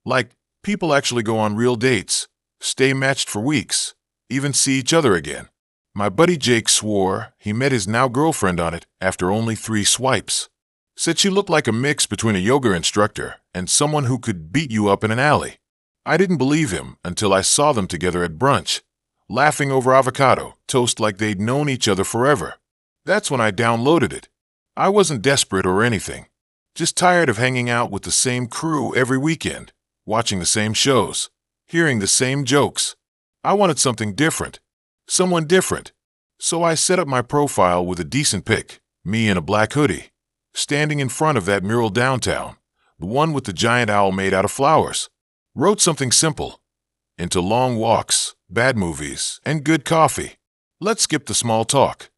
Like, people actually go on real dates, stay matched for weeks, even see each other again. My buddy Jake swore he met his now-girlfriend on it after only 3 swipes. Said she looked like a mix between a yoga instructor and someone who could beat you up in an alley. I didn't believe him until I saw them together at brunch, laughing over avocado toast like they'd known each other forever. That's when I downloaded it. I wasn't desperate or anything. Just tired of hanging out with the same crew every weekend, watching the same shows, hearing the same jokes. I wanted something different. Someone different. So I set up my profile with a decent pic, me in a black hoodie, standing in front of that mural downtown, the one with the giant owl made out of flowers. Wrote something simple. Into long walks, bad movies, and good coffee. Let's skip the small talk.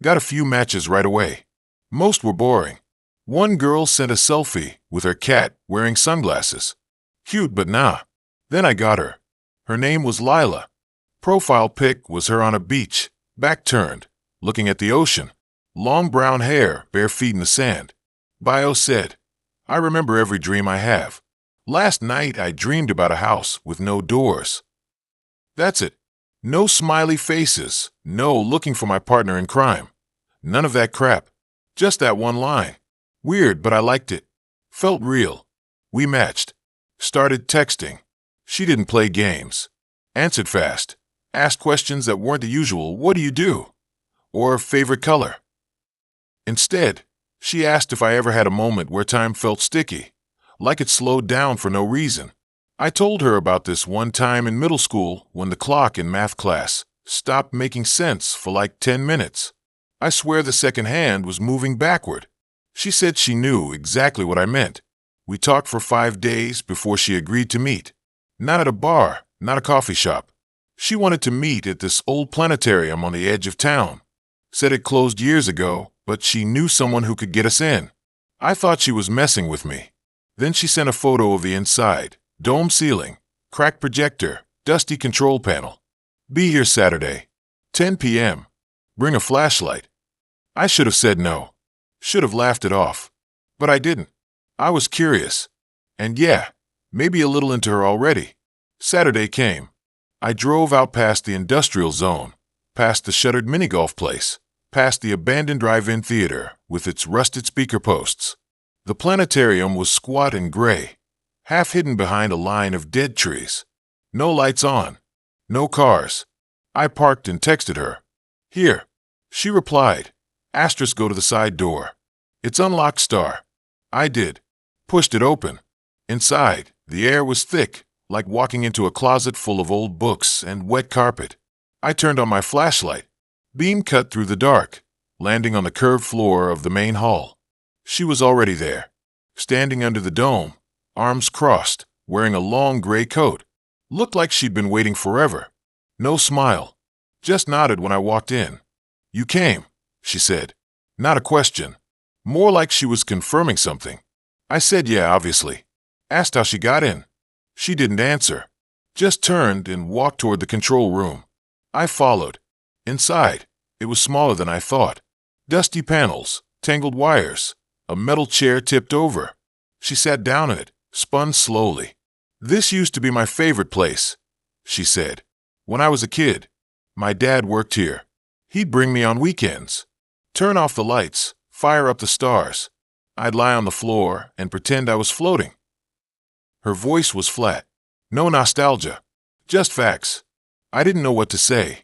Got a few matches right away. Most were boring. One girl sent a selfie with her cat wearing sunglasses. Cute, but nah. Then I got her. Her name was Lila. Profile pic was her on a beach, back turned, looking at the ocean. Long brown hair, bare feet in the sand. Bio said, "I remember every dream I have. Last night I dreamed about a house with no doors." That's it. No smiley faces, no looking for my partner in crime. None of that crap. Just that one line. Weird, but I liked it. Felt real. We matched. Started texting. She didn't play games. Answered fast. Asked questions that weren't the usual "what do you do?" or "favorite color." Instead, she asked if I ever had a moment where time felt sticky, like it slowed down for no reason. I told her about this one time in middle school when the clock in math class stopped making sense for like 10 minutes. I swear the second hand was moving backward. She said she knew exactly what I meant. We talked for 5 days before she agreed to meet. Not at a bar, not a coffee shop. She wanted to meet at this old planetarium on the edge of town. Said it closed years ago but she knew someone who could get us in. I thought she was messing with me. Then she sent a photo of the inside. Dome ceiling, cracked projector, dusty control panel. Be here Saturday, 10 p.m. Bring a flashlight. I should have said no. Should have laughed it off. But I didn't. I was curious. And yeah, maybe a little into her already. Saturday came. I drove out past the industrial zone, past the shuttered mini-golf place, past the abandoned drive-in theater with its rusted speaker posts. The planetarium was squat and gray, half hidden behind a line of dead trees. No lights on. No cars. I parked and texted her. Here. She replied. Asterisk go to the side door. It's unlocked star. I did. Pushed it open. Inside, the air was thick, like walking into a closet full of old books and wet carpet. I turned on my flashlight. Beam cut through the dark, landing on the curved floor of the main hall. She was already there, standing under the dome, arms crossed, wearing a long gray coat. Looked like she'd been waiting forever. No smile. Just nodded when I walked in. You came, she said. Not a question. More like she was confirming something. I said yeah, obviously. Asked how she got in. She didn't answer. Just turned and walked toward the control room. I followed. Inside, it was smaller than I thought. Dusty panels, tangled wires, a metal chair tipped over. She sat down in it, spun slowly. This used to be my favorite place, she said. When I was a kid, my dad worked here. He'd bring me on weekends. Turn off the lights, fire up the stars. I'd lie on the floor and pretend I was floating. Her voice was flat. No nostalgia. Just facts. I didn't know what to say.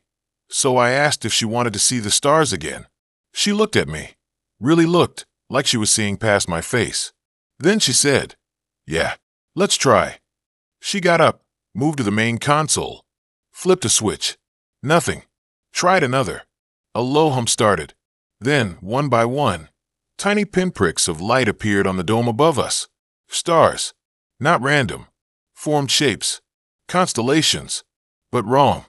So I asked if she wanted to see the stars again. She looked at me. Really looked, like she was seeing past my face. Then she said, yeah, let's try. She got up, moved to the main console, flipped a switch. Nothing. Tried another. A low hum started. Then, one by one, tiny pinpricks of light appeared on the dome above us. Stars. Not random. Formed shapes. Constellations. But wrong.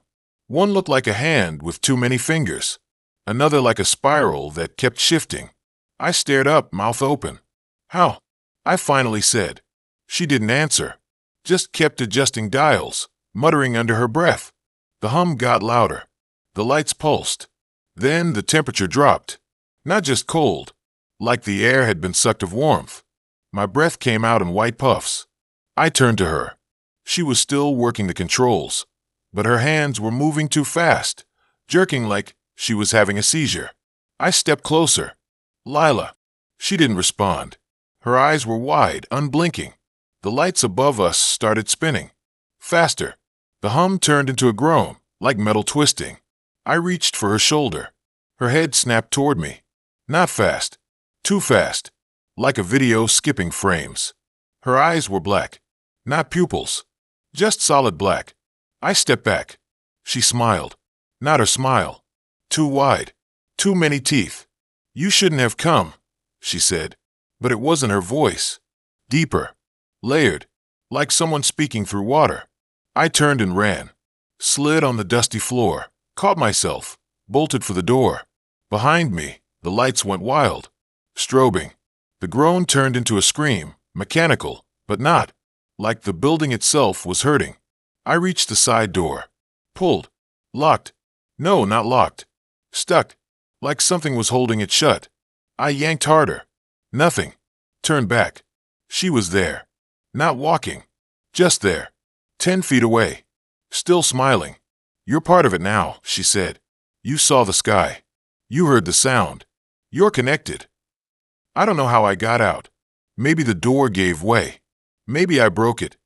One looked like a hand with too many fingers. Another like a spiral that kept shifting. I stared up, mouth open. How? I finally said. She didn't answer. Just kept adjusting dials, muttering under her breath. The hum got louder. The lights pulsed. Then the temperature dropped. Not just cold, like the air had been sucked of warmth. My breath came out in white puffs. I turned to her. She was still working the controls, but her hands were moving too fast, jerking like she was having a seizure. I stepped closer. Lila. She didn't respond. Her eyes were wide, unblinking. The lights above us started spinning. Faster. The hum turned into a groan, like metal twisting. I reached for her shoulder. Her head snapped toward me. Not fast. Too fast. Like a video skipping frames. Her eyes were black. Not pupils. Just solid black. I stepped back. She smiled. Not her smile. Too wide. Too many teeth. You shouldn't have come, she said. But it wasn't her voice. Deeper. Layered. Like someone speaking through water. I turned and ran. Slid on the dusty floor. Caught myself. Bolted for the door. Behind me, the lights went wild. Strobing. The groan turned into a scream. Mechanical, but not. Like the building itself was hurting. I reached the side door. Pulled. Locked. No, not locked. Stuck. Like something was holding it shut. I yanked harder. Nothing. Turned back. She was there. Not walking. Just there. 10 feet away. Still smiling. You're part of it now, she said. You saw the sky. You heard the sound. You're connected. I don't know how I got out. Maybe the door gave way. Maybe I broke it.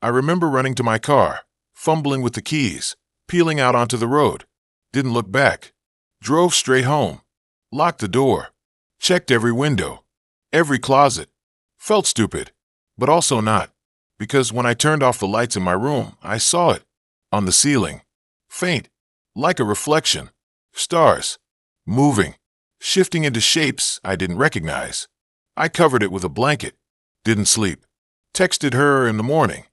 I remember running to my car, fumbling with the keys, peeling out onto the road. Didn't look back. Drove straight home. Locked the door. Checked every window. Every closet. Felt stupid, but also not. Because when I turned off the lights in my room, I saw it. On the ceiling. Faint. Like a reflection. Stars. Moving. Shifting into shapes I didn't recognize. I covered it with a blanket. Didn't sleep. Texted her in the morning.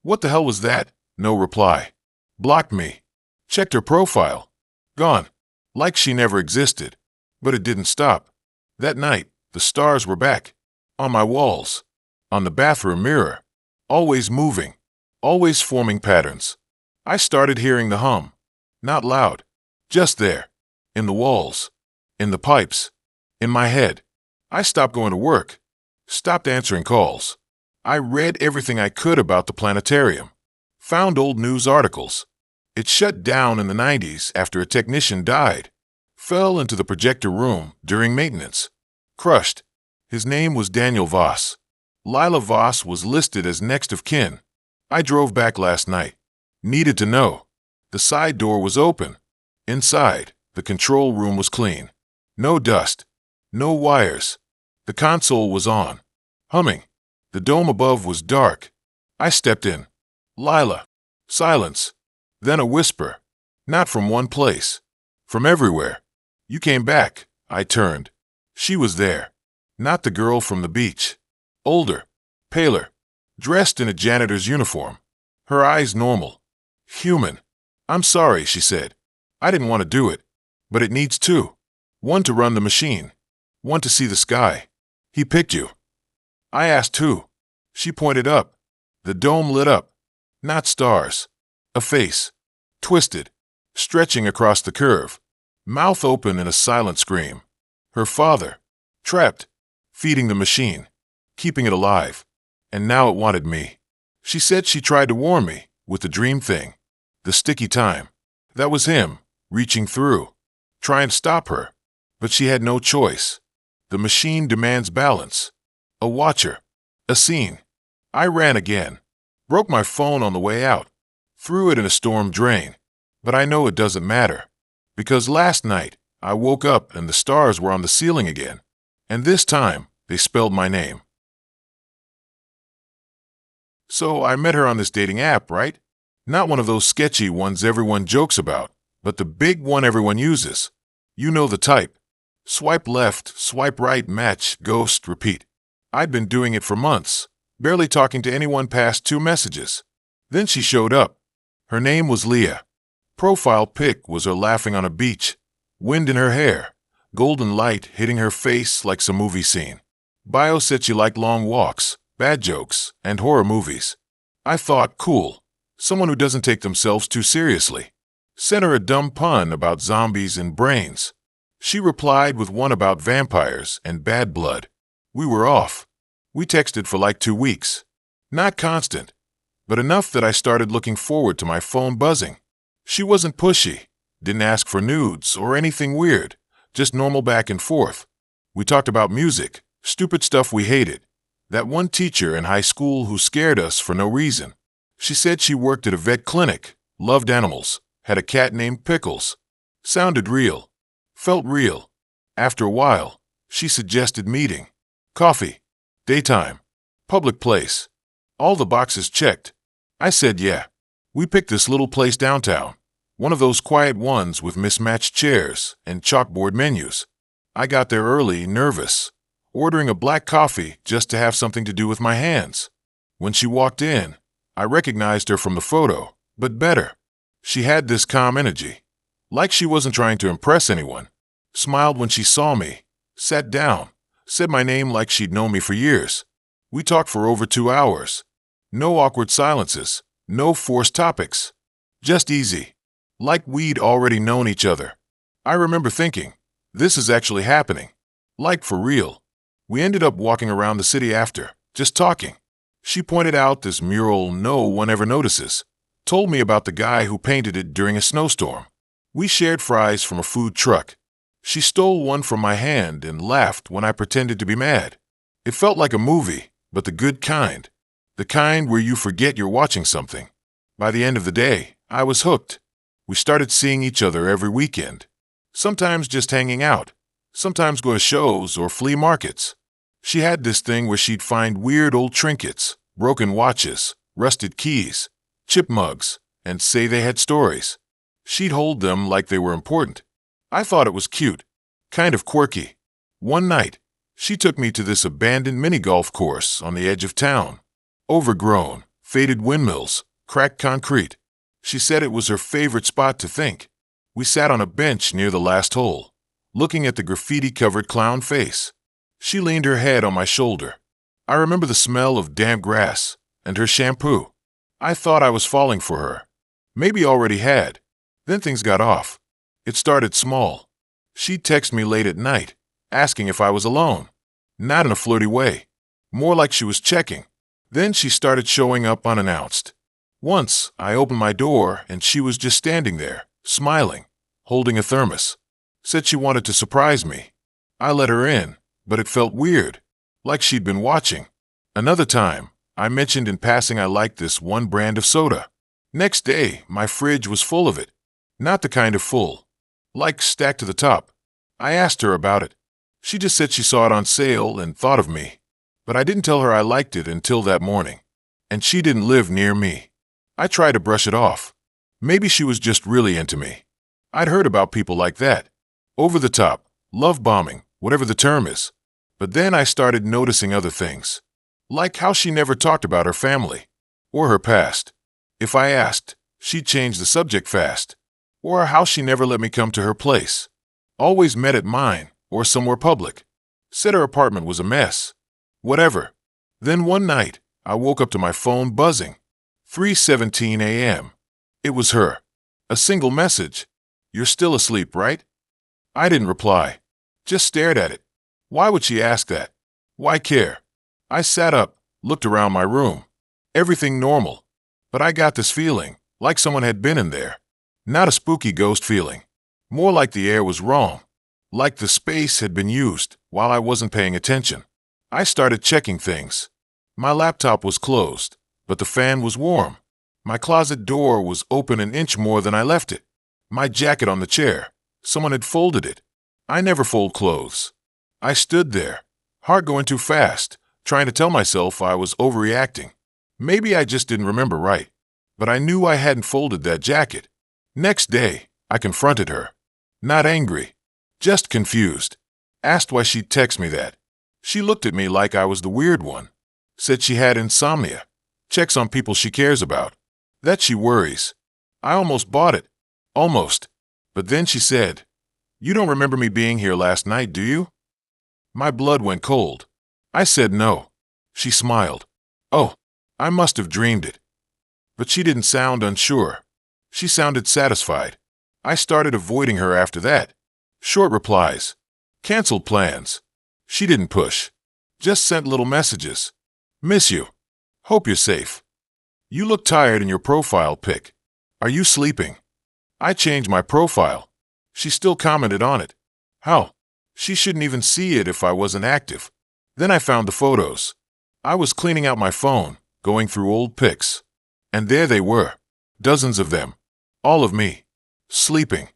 What the hell was that? No reply. Blocked me. Checked her profile. Gone. Like she never existed. But it didn't stop. That night, the stars were back. On my walls. On the bathroom mirror. Always moving. Always forming patterns. I started hearing the hum. Not loud. Just there. In the walls. In the pipes. In my head. I stopped going to work. Stopped answering calls. I read everything I could about the planetarium. Found old news articles. It shut down in the 90s after a technician died. Fell into the projector room during maintenance. Crushed. His name was Daniel Voss. Lila Voss was listed as next of kin. I drove back last night. Needed to know. The side door was open. Inside, the control room was clean. No dust. No wires. The console was on. Humming. The dome above was dark. I stepped in. Lila. Silence. Then a whisper. Not from one place. From everywhere. You came back. I turned. She was there. Not the girl from the beach. Older. Paler. Dressed in a janitor's uniform. Her eyes normal. Human. I'm sorry, she said. I didn't want to do it. But it needs two. One to run the machine. One to see the sky. He picked you. I asked who. She pointed up. The dome lit up. Not stars. A face. Twisted. Stretching across the curve. Mouth open in a silent scream. Her father. Trapped. Feeding the machine. Keeping it alive. And now it wanted me. She said she tried to warn me with the dream thing. The sticky time. That was him, reaching through. Trying to stop her. But she had no choice. The machine demands balance. A watcher. A scene. I ran again. Broke my phone on the way out. Threw it in a storm drain. But I know it doesn't matter. Because last night, I woke up and the stars were on the ceiling again. And this time, they spelled my name. So I met her on this dating app, right? Not one of those sketchy ones everyone jokes about, but the big one everyone uses. You know the type. Swipe left, swipe right, match, ghost, repeat. I'd been doing it for months, barely talking to anyone past 2 messages. Then she showed up. Her name was Leah. Profile pic was her laughing on a beach. Wind in her hair. Golden light hitting her face like some movie scene. Bio said she liked long walks, bad jokes, and horror movies. I thought, cool. Someone who doesn't take themselves too seriously. Sent her a dumb pun about zombies and brains. She replied with one about vampires and bad blood. We were off. We texted for like 2 weeks. Not constant, but enough that I started looking forward to my phone buzzing. She wasn't pushy, didn't ask for nudes or anything weird, just normal back and forth. We talked about music, stupid stuff we hated. That one teacher in high school who scared us for no reason. She said she worked at a vet clinic, loved animals, had a cat named Pickles. Sounded real. Felt real. After a while, she suggested meeting. Coffee. Daytime. Public place. All the boxes checked. I said yeah. We picked this little place downtown. One of those quiet ones with mismatched chairs and chalkboard menus. I got there early, nervous, ordering a black coffee just to have something to do with my hands. When she walked in, I recognized her from the photo, but better. She had this calm energy, like she wasn't trying to impress anyone. Smiled when she saw me, sat down, said my name like she'd known me for years. We talked for over 2 hours. No awkward silences, no forced topics. Just easy, like we'd already known each other. I remember thinking, this is actually happening. Like for real. We ended up walking around the city after, just talking. She pointed out this mural no one ever notices. Told me about the guy who painted it during a snowstorm. We shared fries from a food truck. She stole one from my hand and laughed when I pretended to be mad. It felt like a movie, but the good kind. The kind where you forget you're watching something. By the end of the day, I was hooked. We started seeing each other every weekend. Sometimes just hanging out. Sometimes go to shows or flea markets. She had this thing where she'd find weird old trinkets, broken watches, rusted keys, chip mugs, and say they had stories. She'd hold them like they were important. I thought it was cute, kind of quirky. One night, she took me to this abandoned mini-golf course on the edge of town. Overgrown, faded windmills, cracked concrete. She said it was her favorite spot to think. We sat on a bench near the last hole. looking at the graffiti-covered clown face. She leaned her head on my shoulder. I remember the smell of damp grass and her shampoo. I thought I was falling for her. Maybe already had. Then things got off. It started small. She'd text me late at night, asking if I was alone. Not in a flirty way. More like she was checking. Then she started showing up unannounced. Once, I opened my door and she was just standing there, smiling, holding a thermos. Said she wanted to surprise me. I let her in, but it felt weird, like she'd been watching. Another time, I mentioned in passing I liked this one brand of soda. Next day, my fridge was full of it. Not the kind of full, like stacked to the top. I asked her about it. She just said she saw it on sale and thought of me. But I didn't tell her I liked it until that morning. And she didn't live near me. I tried to brush it off. Maybe she was just really into me. I'd heard about people like that. Over the top, love bombing, whatever the term is. But then I started noticing other things. Like how she never talked about her family. Or her past. If I asked, she'd change the subject fast. Or how she never let me come to her place. Always met at mine, or somewhere public. Said her apartment was a mess. Whatever. Then one night, I woke up to my phone buzzing. 3:17 a.m. It was her. A single message. You're still asleep, right? I didn't reply. Just stared at it. Why would she ask that? Why care? I sat up, looked around my room. Everything normal. But I got this feeling, like someone had been in there. Not a spooky ghost feeling. More like the air was wrong. Like the space had been used while I wasn't paying attention. I started checking things. My laptop was closed, but the fan was warm. My closet door was open an inch more than I left it. My jacket on the chair. Someone had folded it. I never fold clothes. I stood there, heart going too fast, trying to tell myself I was overreacting. Maybe I just didn't remember right. But I knew I hadn't folded that jacket. Next day, I confronted her. Not angry, just confused. Asked why she'd text me that. She looked at me like I was the weird one. Said she had insomnia. Checks on people she cares about. That she worries. I almost bought it. Almost. But then she said, "You don't remember me being here last night, do you?" My blood went cold. I said no. She smiled. Oh, I must have dreamed it. But she didn't sound unsure. She sounded satisfied. I started avoiding her after that. Short replies. Canceled plans. She didn't push. Just sent little messages. Miss you. Hope you're safe. You look tired in your profile pic. Are you sleeping? I changed my profile. She still commented on it. How? She shouldn't even see it if I wasn't active. Then I found the photos. I was cleaning out my phone, going through old pics. And there they were. Dozens of them. All of me. Sleeping.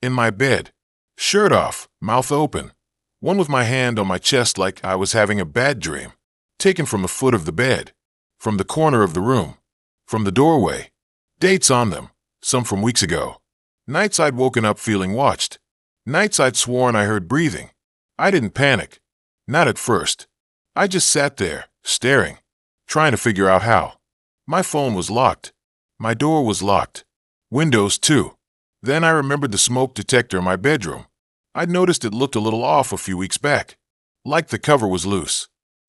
In my bed. Shirt off, mouth open. One with my hand on my chest like I was having a bad dream. Taken from the foot of the bed. From the corner of the room. From the doorway. Dates on them. Some from weeks ago. Nights I'd woken up feeling watched. Nights I'd sworn I heard breathing. I didn't panic. Not at first. I just sat there, staring. Trying to figure out how. My phone was locked. My door was locked. Windows too. Then I remembered the smoke detector in my bedroom. I'd noticed it looked a little off a few weeks back. Like the cover was loose.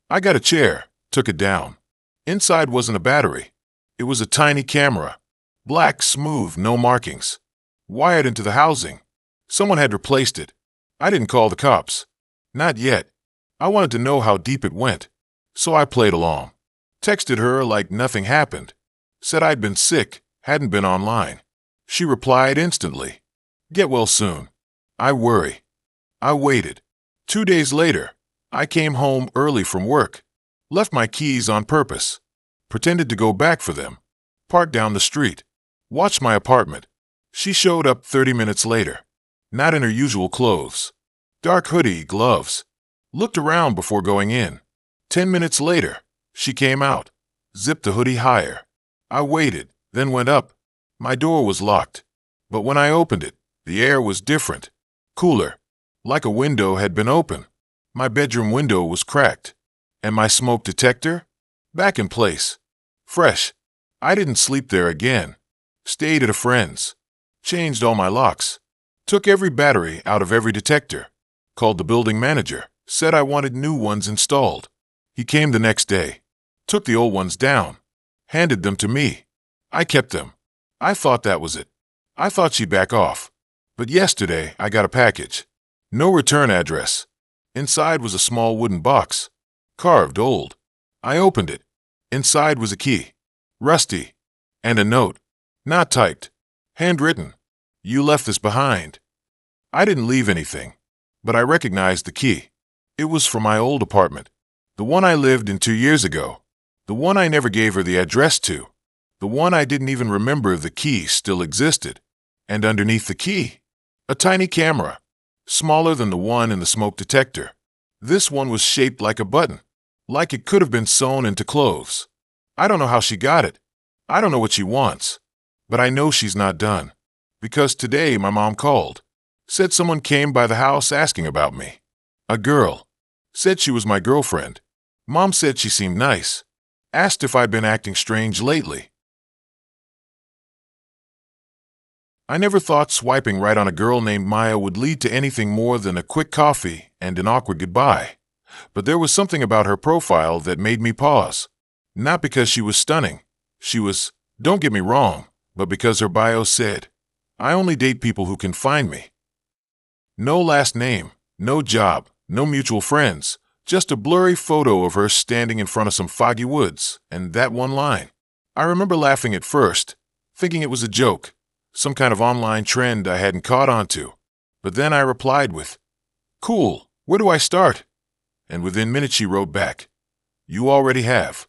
I got a chair, took it down. Inside wasn't a battery. It was a tiny camera. Black, smooth, no markings. Wired into the housing. Someone had replaced it. I didn't call the cops. Not yet. I wanted to know how deep it went. So I played along. Texted her like nothing happened. Said I'd been sick, hadn't been online. She replied instantly. Get well soon. I worry. I waited. 2 days later, I came home early from work. Left my keys on purpose. Pretended to go back for them. Parked down the street. Watched my apartment. She showed up 30 minutes later. Not in her usual clothes. Dark hoodie, gloves. Looked around before going in. 10 minutes later, she came out. Zipped the hoodie higher. I waited, then went up. My door was locked. But when I opened it, the air was different. Cooler. Like a window had been open. My bedroom window was cracked. And my smoke detector? Back in place. Fresh. I didn't sleep there again. Stayed at a friend's. Changed all my locks. Took every battery out of every detector. called the building manager, said I wanted new ones installed. He came the next day, took the old ones down, handed them to me. I kept them. I thought that was it. I thought she'd back off. But yesterday, I got a package. No return address. Inside was a small wooden box, carved old. I opened it. Inside was a key, rusty, and a note, not typed, handwritten. You left this behind. I didn't leave anything, but I recognized the key. It was from my old apartment, the one I lived in 2 years ago, the one I never gave her the address to, the one I didn't even remember the key still existed. And underneath the key, a tiny camera, smaller than the one in the smoke detector. This one was shaped like a button, like it could have been sewn into clothes. I don't know how she got it. I don't know what she wants. But I know she's not done. Because today my mom called. Said someone came by the house asking about me. A girl. Said she was my girlfriend. Mom said she seemed nice. Asked if I'd been acting strange lately. I never thought swiping right on a girl named Maya would lead to anything more than a quick coffee and an awkward goodbye. But there was something about her profile that made me pause. Not because she was stunning. She was, don't get me wrong, but because her bio said, I only date people who can find me. No last name, no job, no mutual friends, just a blurry photo of her standing in front of some foggy woods, and that one line. I remember laughing at first, thinking it was a joke, some kind of online trend I hadn't caught on to. But then I replied with, cool, where do I start? And within minutes she wrote back, you already have.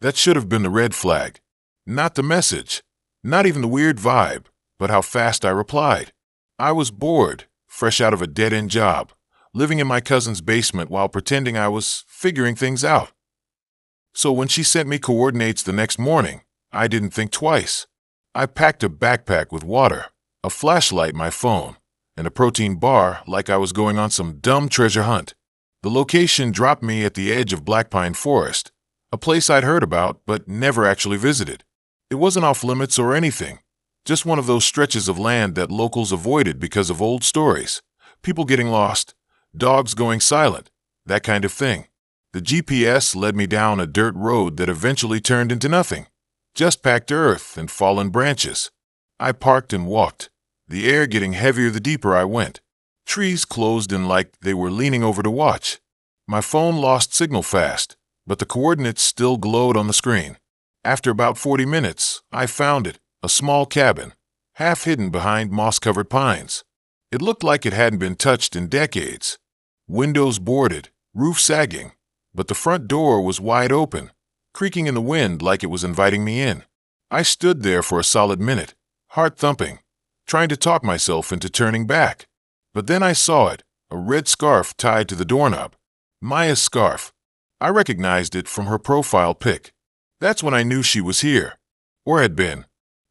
That should have been the red flag. Not the message, not even the weird vibe, but how fast I replied. I was bored, fresh out of a dead-end job, living in my cousin's basement while pretending I was figuring things out. So when she sent me coordinates the next morning, I didn't think twice. I packed a backpack with water, a flashlight, my phone, and a protein bar like I was going on some dumb treasure hunt. The location dropped me at the edge of Black Pine Forest, a place I'd heard about but never actually visited. It wasn't off limits or anything, just one of those stretches of land that locals avoided because of old stories, people getting lost, dogs going silent, that kind of thing. The GPS led me down a dirt road that eventually turned into nothing. Just packed earth and fallen branches. I parked and walked, the air getting heavier the deeper I went. Trees closed in like they were leaning over to watch. My phone lost signal fast, but the coordinates still glowed on the screen. After about 40 minutes, I found it, a small cabin, half hidden behind moss-covered pines. It looked like it hadn't been touched in decades. Windows boarded, roof sagging, but the front door was wide open, creaking in the wind like it was inviting me in. I stood there for a solid minute, heart thumping, trying to talk myself into turning back. But then I saw it, a red scarf tied to the doorknob. Maya's scarf. I recognized it from her profile pic. That's when I knew she was here, or had been.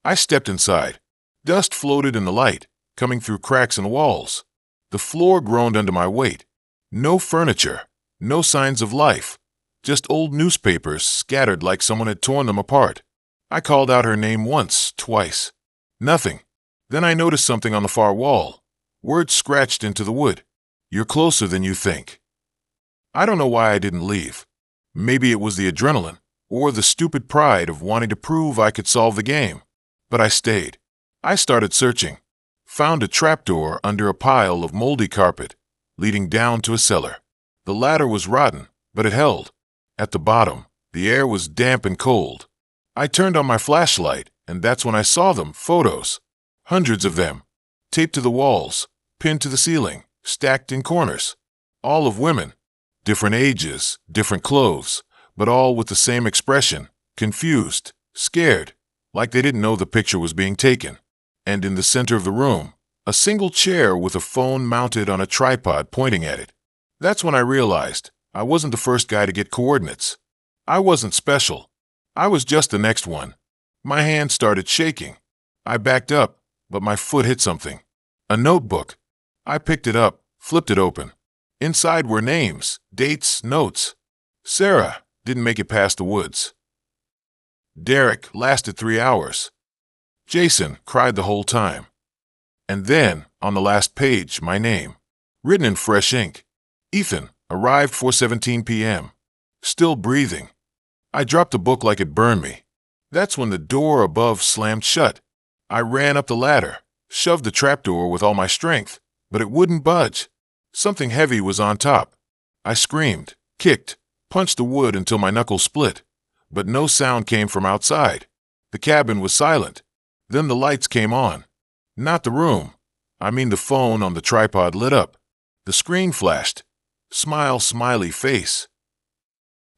I stepped inside. Dust floated in the light, coming through cracks in the walls. The floor groaned under my weight. No furniture, no signs of life. Just old newspapers scattered like someone had torn them apart. I called out her name once, twice. Nothing. Then I noticed something on the far wall. Words scratched into the wood. You're closer than you think. I don't know why I didn't leave. Maybe it was the adrenaline, or the stupid pride of wanting to prove I could solve the game. But I stayed. I started searching. Found a trapdoor under a pile of moldy carpet, leading down to a cellar. The ladder was rotten, but it held. At the bottom, the air was damp and cold. I turned on my flashlight, and that's when I saw them, photos. Hundreds of them, taped to the walls, pinned to the ceiling, stacked in corners. All of women. Different ages, different clothes, but all with the same expression, confused, scared, like they didn't know the picture was being taken. And in the center of the room, a single chair with a phone mounted on a tripod pointing at it. That's when I realized I wasn't the first guy to get coordinates. I wasn't special. I was just the next one. My hand started shaking. I backed up, but my foot hit something. A notebook. I picked it up, flipped it open. Inside were names, dates, notes. Sarah didn't make it past the woods. Derek lasted 3 hours. Jason cried the whole time. And then, on the last page, my name. Written in fresh ink. Ethan, arrived 4:17 p.m. Still breathing. I dropped the book like it burned me. That's when the door above slammed shut. I ran up the ladder, shoved the trapdoor with all my strength, but it wouldn't budge. Something heavy was on top. I screamed, kicked, punched the wood until my knuckles split, but no sound came from outside. The cabin was silent. Then the lights came on. Not the room. I mean the phone on the tripod lit up. The screen flashed. Smile, smiley face.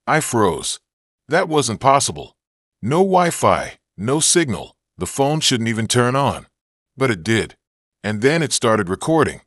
I froze. That wasn't possible. No Wi-Fi, no signal. The phone shouldn't even turn on. But it did. And then it started recording.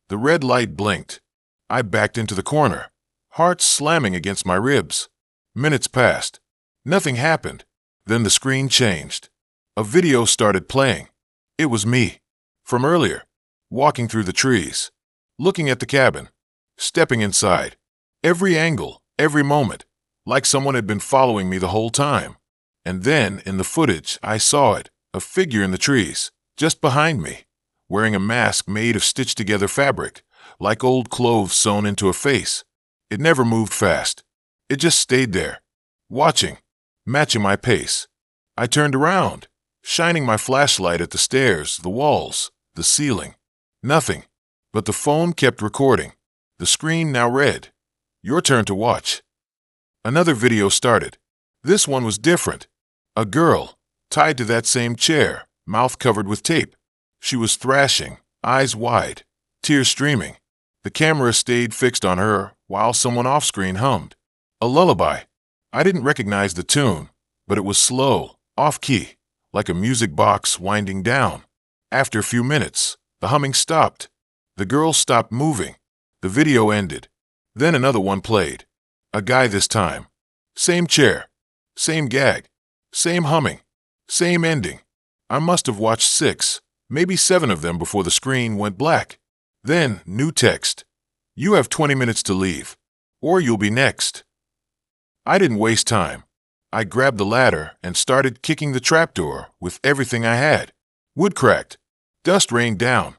The red light blinked. I backed into the corner, heart slamming against my ribs. Minutes passed. Nothing happened. Then the screen changed. A video started playing. It was me. From earlier. Walking through the trees. Looking at the cabin. Stepping inside. Every angle, every moment. Like someone had been following me the whole time. And then, in the footage, I saw it. A figure in the trees, just behind me. Wearing a mask made of stitched-together fabric. Like old clothes sewn into a face. It never moved fast. It just stayed there. Watching. Matching my pace. I turned around, shining my flashlight at the stairs, the walls, the ceiling. Nothing. But the phone kept recording. The screen now read, "Your turn to watch." Another video started. This one was different. A girl, tied to that same chair, mouth covered with tape. She was thrashing, eyes wide, tears streaming. The camera stayed fixed on her while someone off-screen hummed. A lullaby. I didn't recognize the tune, but it was slow, off-key, like a music box winding down. After a few minutes, the humming stopped. The girl stopped moving. The video ended. Then another one played. A guy this time. Same chair. Same gag. Same humming. Same ending. I must have watched 6, maybe 7 of them before the screen went black. Then, new text. "You have 20 minutes to leave, or you'll be next." I didn't waste time. I grabbed the ladder and started kicking the trapdoor with everything I had. Wood cracked. Dust rained down.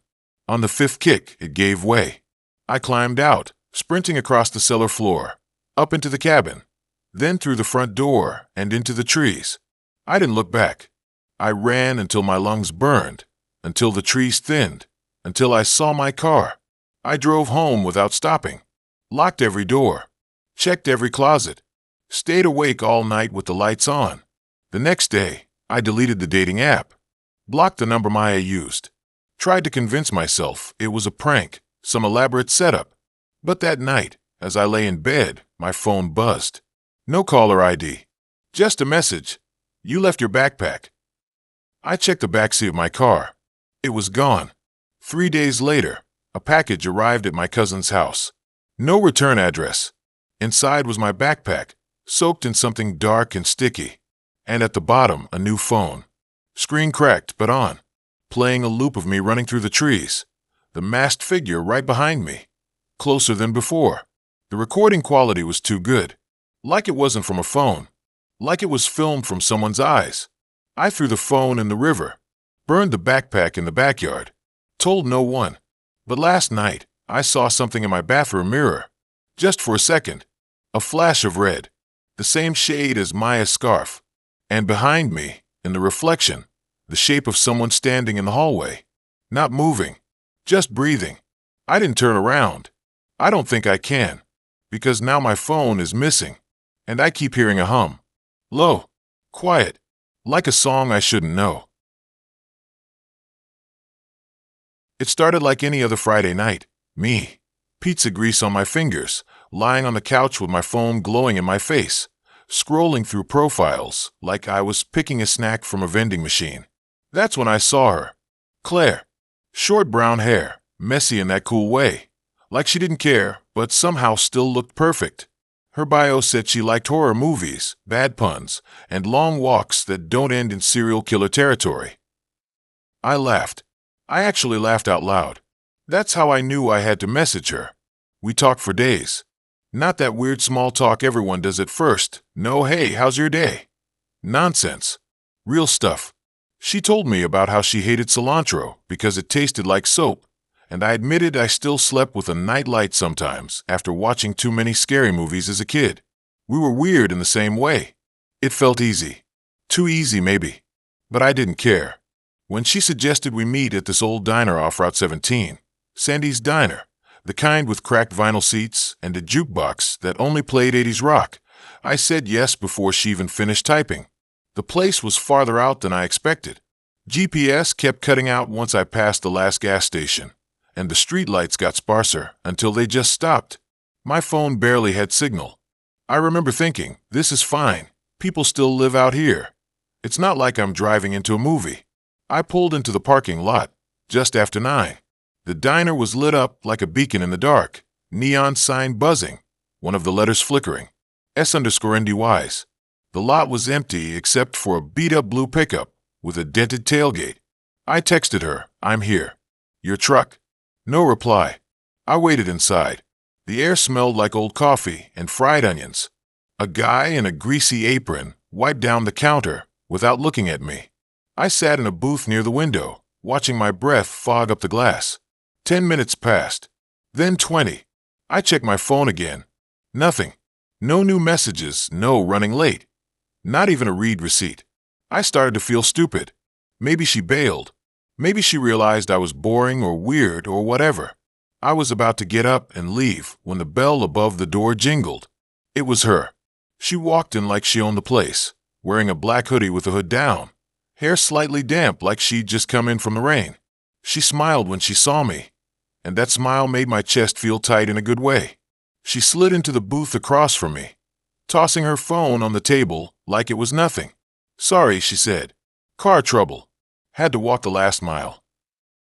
On the 5th kick, it gave way. I climbed out, sprinting across the cellar floor, up into the cabin, then through the front door and into the trees. I didn't look back. I ran until my lungs burned, until the trees thinned, until I saw my car. I drove home without stopping, locked every door, checked every closet, stayed awake all night with the lights on. The next day, I deleted the dating app, blocked the number Maya used, tried to convince myself it was a prank, some elaborate setup. But that night, as I lay in bed, my phone buzzed. No caller ID, just a message. "You left your backpack." I checked the backseat of my car. It was gone. 3 days later, a package arrived at my cousin's house. No return address. Inside was my backpack, soaked in something dark and sticky. And at the bottom, a new phone. Screen cracked, but on. Playing a loop of me running through the trees. The masked figure right behind me. Closer than before. The recording quality was too good. Like it wasn't from a phone. Like it was filmed from someone's eyes. I threw the phone in the river. Burned the backpack in the backyard. Told no one. But last night, I saw something in my bathroom mirror. Just for a second. A flash of red. The same shade as Maya's scarf. And behind me, in the reflection, the shape of someone standing in the hallway. Not moving. Just breathing. I didn't turn around. I don't think I can. Because now my phone is missing. And I keep hearing a hum. Low. Quiet. Like a song I shouldn't know. It started like any other Friday night. Me. Pizza grease on my fingers, lying on the couch with my phone glowing in my face, scrolling through profiles like I was picking a snack from a vending machine. That's when I saw her. Claire. Short brown hair, messy in that cool way. Like she didn't care, but somehow still looked perfect. Her bio said she liked horror movies, bad puns, and long walks that don't end in serial killer territory. I laughed. I actually laughed out loud. That's how I knew I had to message her. We talked for days. Not that weird small talk everyone does at first. No, "Hey, how's your day?" Nonsense. Real stuff. She told me about how she hated cilantro because it tasted like soap, and I admitted I still slept with a nightlight sometimes after watching too many scary movies as a kid. We were weird in the same way. It felt easy. Too easy, maybe. But I didn't care. When she suggested we meet at this old diner off Route 17, Sandy's Diner, the kind with cracked vinyl seats and a jukebox that only played 80s rock, I said yes before she even finished typing. The place was farther out than I expected. GPS kept cutting out once I passed the last gas station, and the streetlights got sparser until they just stopped. My phone barely had signal. I remember thinking, this is fine. People still live out here. It's not like I'm driving into a movie. I pulled into the parking lot just after 9. The diner was lit up like a beacon in the dark, neon sign buzzing, one of the letters flickering, S_NDYs. The lot was empty except for a beat-up blue pickup with a dented tailgate. I texted her, I'm here. Your truck? No reply. I waited inside. The air smelled like old coffee and fried onions. A guy in a greasy apron wiped down the counter without looking at me. I sat in a booth near the window, watching my breath fog up the glass. 10 minutes passed. Then 20. I checked my phone again. Nothing. No new messages, no running late. Not even a read receipt. I started to feel stupid. Maybe she bailed. Maybe she realized I was boring or weird or whatever. I was about to get up and leave when the bell above the door jingled. It was her. She walked in like she owned the place, wearing a black hoodie with the hood down, hair slightly damp like she'd just come in from the rain. She smiled when she saw me, and that smile made my chest feel tight in a good way. She slid into the booth across from me, tossing her phone on the table like it was nothing. Sorry, she said. Car trouble. Had to walk the last mile.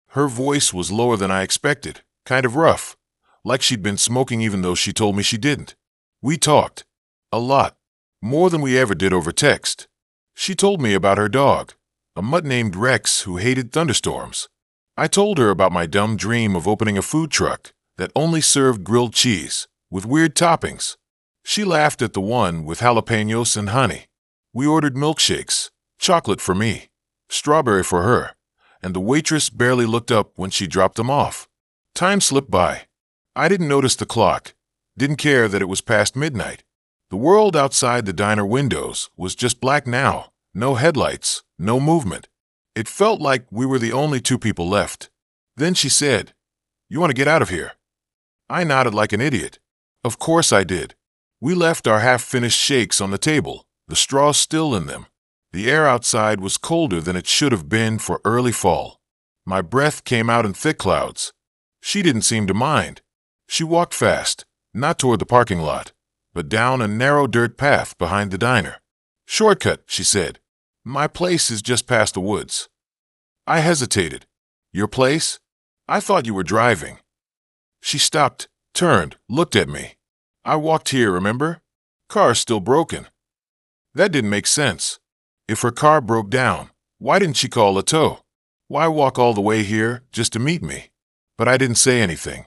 Her voice was lower than I expected, kind of rough, like she'd been smoking even though she told me she didn't. We talked. A lot. More than we ever did over text. She told me about her dog, a mutt named Rex who hated thunderstorms. I told her about my dumb dream of opening a food truck that only served grilled cheese with weird toppings. She laughed at the one with jalapenos and honey. We ordered milkshakes, chocolate for me, strawberry for her, and the waitress barely looked up when she dropped them off. Time slipped by. I didn't notice the clock, didn't care that it was past midnight. The world outside the diner windows was just black now, no headlights, no movement. It felt like we were the only two people left. Then she said, "You want to get out of here?" I nodded like an idiot. Of course I did. We left our half-finished shakes on the table, the straws still in them. The air outside was colder than it should have been for early fall. My breath came out in thick clouds. She didn't seem to mind. She walked fast, not toward the parking lot, but down a narrow dirt path behind the diner. "Shortcut," she said. "My place is just past the woods." I hesitated. "Your place? I thought you were driving." She stopped, turned, looked at me. "I walked here, remember? Car's still broken." That didn't make sense. If her car broke down, why didn't she call a tow? Why walk all the way here just to meet me? But I didn't say anything.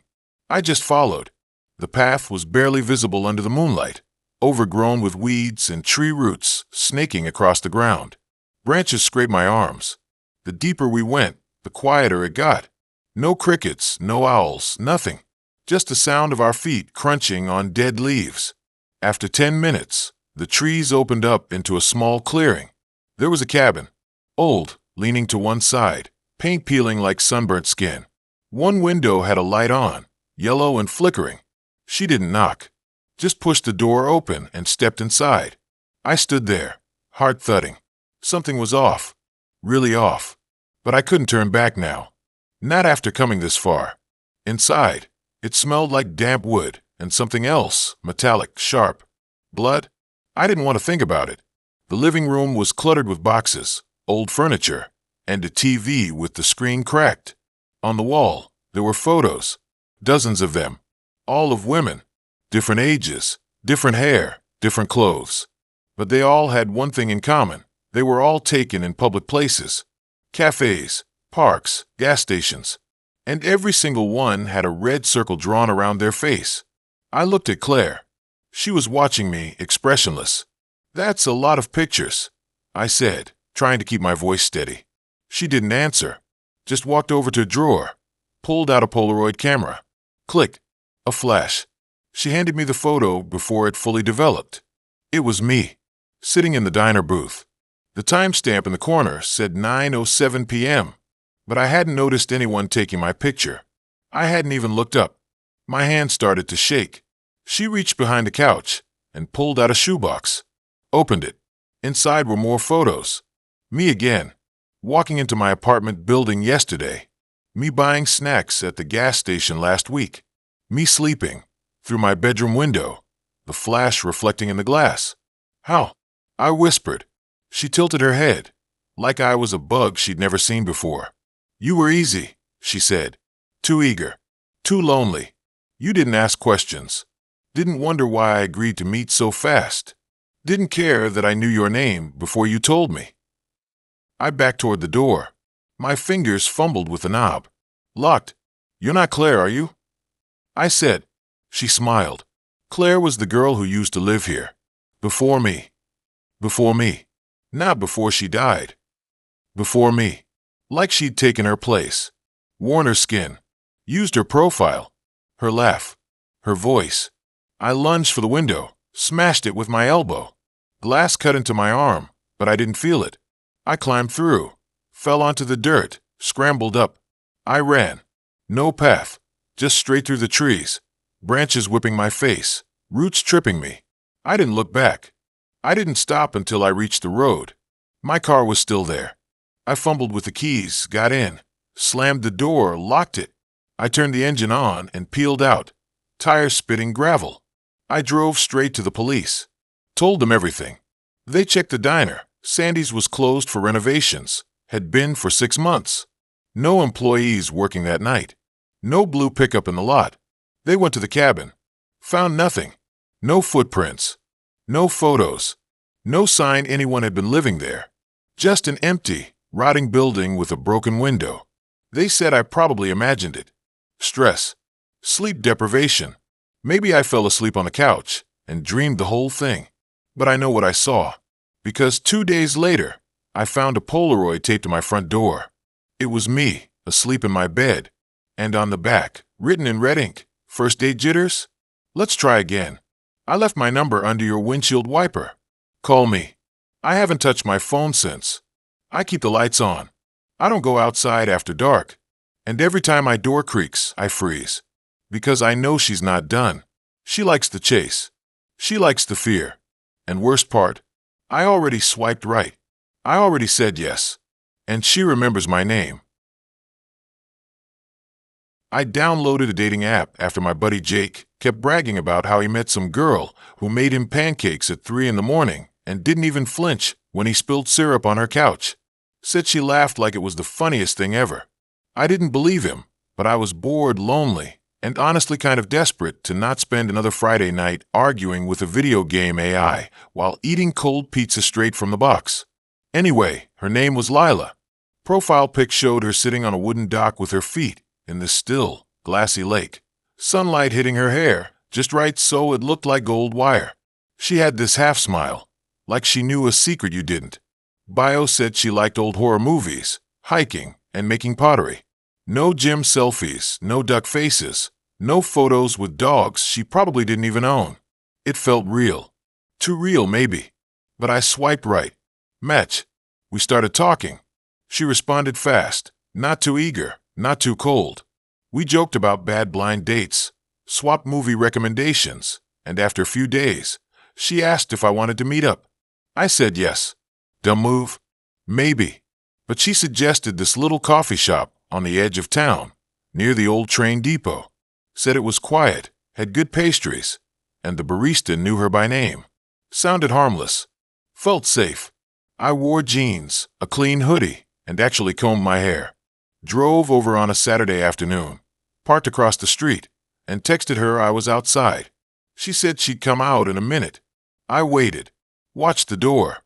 I just followed. The path was barely visible under the moonlight, overgrown with weeds and tree roots snaking across the ground. Branches scraped my arms. The deeper we went, the quieter it got. No crickets, no owls, nothing. Just the sound of our feet crunching on dead leaves. After 10 minutes, the trees opened up into a small clearing. There was a cabin, old, leaning to one side, paint peeling like sunburnt skin. One window had a light on, yellow and flickering. She didn't knock, just pushed the door open and stepped inside. I stood there, heart thudding. Something was off, really off. But I couldn't turn back now. Not after coming this far. Inside, it smelled like damp wood and something else, metallic, sharp. Blood? I didn't want to think about it. The living room was cluttered with boxes, old furniture, and a TV with the screen cracked. On the wall, there were photos, dozens of them, all of women, different ages, different hair, different clothes. But they all had one thing in common. They were all taken in public places, cafes, parks, gas stations, and every single one had a red circle drawn around their face. I looked at Claire. She was watching me, expressionless. "That's a lot of pictures," I said, trying to keep my voice steady. She didn't answer, just walked over to a drawer, pulled out a Polaroid camera. Click. A flash. She handed me the photo before it fully developed. It was me, sitting in the diner booth. The timestamp in the corner said 9:07 p.m., but I hadn't noticed anyone taking my picture. I hadn't even looked up. My hand started to shake. She reached behind the couch and pulled out a shoebox. Opened it. Inside were more photos. Me again, walking into my apartment building yesterday. Me buying snacks at the gas station last week. Me sleeping, through my bedroom window, the flash reflecting in the glass. How? I whispered. She tilted her head, like I was a bug she'd never seen before. You were easy, she said. Too eager. Too lonely. You didn't ask questions. Didn't wonder why I agreed to meet so fast. Didn't care that I knew your name before you told me. I backed toward the door. My fingers fumbled with the knob. Locked. You're not Claire, are you? I said. She smiled. Claire was the girl who used to live here. Before me. Before me. Not before she died. Before me. Like she'd taken her place. Worn her skin. Used her profile. Her laugh. Her voice. I lunged for the window, smashed it with my elbow. Glass cut into my arm, but I didn't feel it. I climbed through, fell onto the dirt, scrambled up. I ran. No path, just straight through the trees, branches whipping my face, roots tripping me. I didn't look back. I didn't stop until I reached the road. My car was still there. I fumbled with the keys, got in, slammed the door, locked it. I turned the engine on and peeled out, tires spitting gravel. I drove straight to the police. Told them everything. They checked the diner. Sandy's was closed for renovations. Had been for 6 months. No employees working that night. No blue pickup in the lot. They went to the cabin. Found nothing. No footprints. No photos. No sign anyone had been living there. Just an empty, rotting building with a broken window. They said I probably imagined it. Stress. Sleep deprivation. Maybe I fell asleep on the couch and dreamed the whole thing. But I know what I saw. Because 2 days later, I found a Polaroid taped to my front door. It was me, asleep in my bed. And on the back, written in red ink, first date jitters? Let's try again. I left my number under your windshield wiper. Call me. I haven't touched my phone since. I keep the lights on. I don't go outside after dark. And every time my door creaks, I freeze. Because I know she's not done. She likes the chase. She likes the fear. And worst part, I already swiped right. I already said yes. And she remembers my name. I downloaded a dating app after my buddy Jake kept bragging about how he met some girl who made him pancakes at 3 in the morning and didn't even flinch when he spilled syrup on her couch. Said she laughed like it was the funniest thing ever. I didn't believe him, but I was bored, lonely, and honestly kind of desperate to not spend another Friday night arguing with a video game AI while eating cold pizza straight from the box. Anyway, her name was Lila. Profile pic showed her sitting on a wooden dock with her feet in the still, glassy lake. Sunlight hitting her hair, just right so it looked like gold wire. She had this half smile, like she knew a secret you didn't. Bio said she liked old horror movies, hiking, and making pottery. No gym selfies, no duck faces, no photos with dogs she probably didn't even own. It felt real. Too real, maybe. But I swiped right. Match. We started talking. She responded fast, not too eager, not too cold. We joked about bad blind dates, swapped movie recommendations, and after a few days, she asked if I wanted to meet up. I said yes. Dumb move? Maybe. But she suggested this little coffee shop on the edge of town, near the old train depot. Said it was quiet, had good pastries, and the barista knew her by name. Sounded harmless. Felt safe. I wore jeans, a clean hoodie, and actually combed my hair. Drove over on a Saturday afternoon, parked across the street, and texted her I was outside. She said she'd come out in a minute. I waited. Watched the door.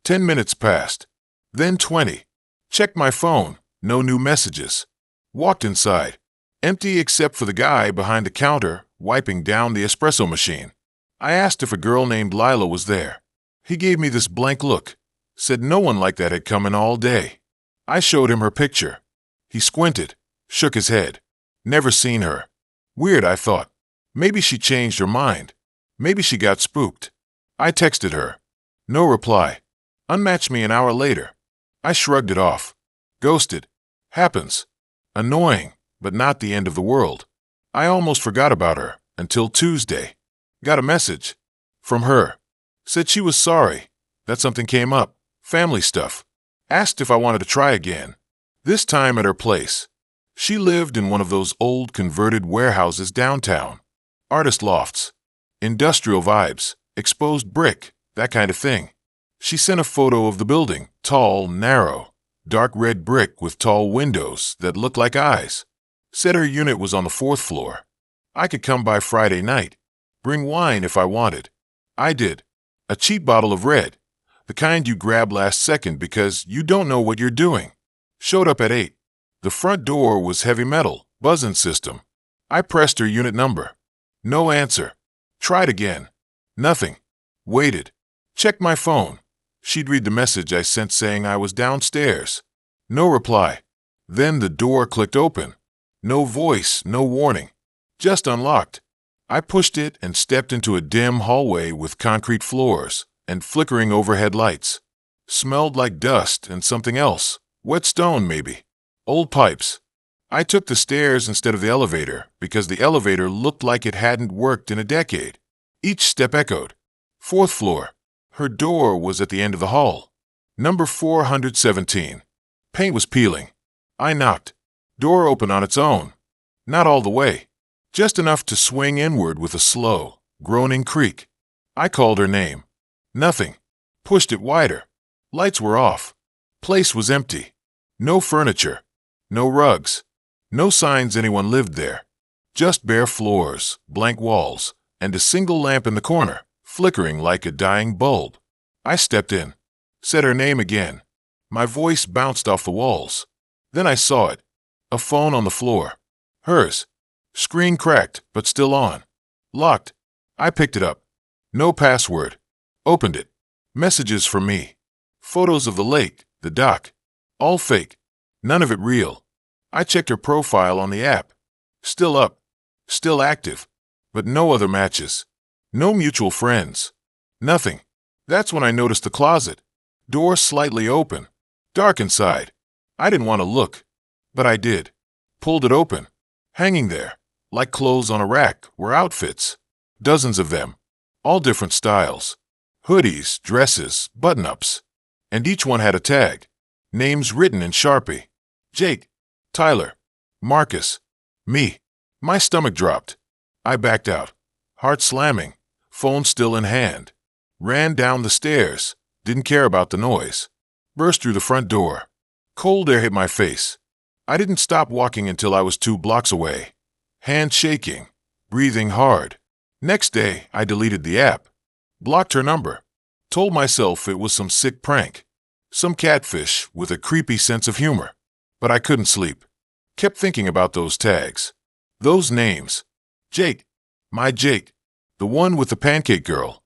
10 minutes passed. Then 20. Checked my phone. No new messages. Walked inside. Empty except for the guy behind the counter wiping down the espresso machine. I asked if a girl named Lila was there. He gave me this blank look. Said no one like that had come in all day. I showed him her picture. He squinted, shook his head. Never seen her. Weird, I thought. Maybe she changed her mind. Maybe she got spooked. I texted her. No reply. Unmatched me an hour later. I shrugged it off. Ghosted. Happens. Annoying, but not the end of the world. I almost forgot about her until Tuesday. Got a message. From her. Said she was sorry that something came up. Family stuff. Asked if I wanted to try again. This time at her place. She lived in one of those old converted warehouses downtown. Artist lofts. Industrial vibes. Exposed brick. That kind of thing. She sent a photo of the building. Tall, narrow. Dark red brick with tall windows that looked like eyes. Said her unit was on the 4th floor. I could come by Friday night. Bring wine if I wanted. I did. A cheap bottle of red. The kind you grab last second because you don't know what you're doing. Showed up at 8. The front door was heavy metal, buzzing system. I pressed her unit number. No answer. Tried again. Nothing. Waited. Checked my phone. She'd read the message I sent saying I was downstairs. No reply. Then the door clicked open. No voice, no warning. Just unlocked. I pushed it and stepped into a dim hallway with concrete floors and flickering overhead lights. Smelled like dust and something else. Wet stone, maybe. Old pipes. I took the stairs instead of the elevator because the elevator looked like it hadn't worked in a decade. Each step echoed. 4th floor. Her door was at the end of the hall. Number 417. Paint was peeling. I knocked. Door opened on its own. Not all the way. Just enough to swing inward with a slow, groaning creak. I called her name. Nothing. Pushed it wider. Lights were off. Place was empty. No furniture. No rugs. No signs anyone lived there. Just bare floors, blank walls, and a single lamp in the corner, flickering like a dying bulb. I stepped in. Said her name again. My voice bounced off the walls. Then I saw it. A phone on the floor. Hers. Screen cracked, but still on. Locked. I picked it up. No password. Opened it. Messages from me. Photos of the lake, the dock. All fake. None of it real. I checked her profile on the app. Still up. Still active. But no other matches. No mutual friends. Nothing. That's when I noticed the closet. Door slightly open. Dark inside. I didn't want to look. But I did. Pulled it open. Hanging there, like clothes on a rack, were outfits. Dozens of them. All different styles. Hoodies, dresses, button-ups. And each one had a tag. Names written in Sharpie. Jake. Tyler. Marcus. Me. My stomach dropped. I backed out. Heart slamming. Phone still in hand. Ran down the stairs. Didn't care about the noise. Burst through the front door. Cold air hit my face. I didn't stop walking until I was 2 blocks away. Hand shaking. Breathing hard. Next day, I deleted the app. Blocked her number. Told myself it was some sick prank. Some catfish with a creepy sense of humor. But I couldn't sleep. Kept thinking about those tags. Those names. Jake. My Jake. The one with the pancake girl.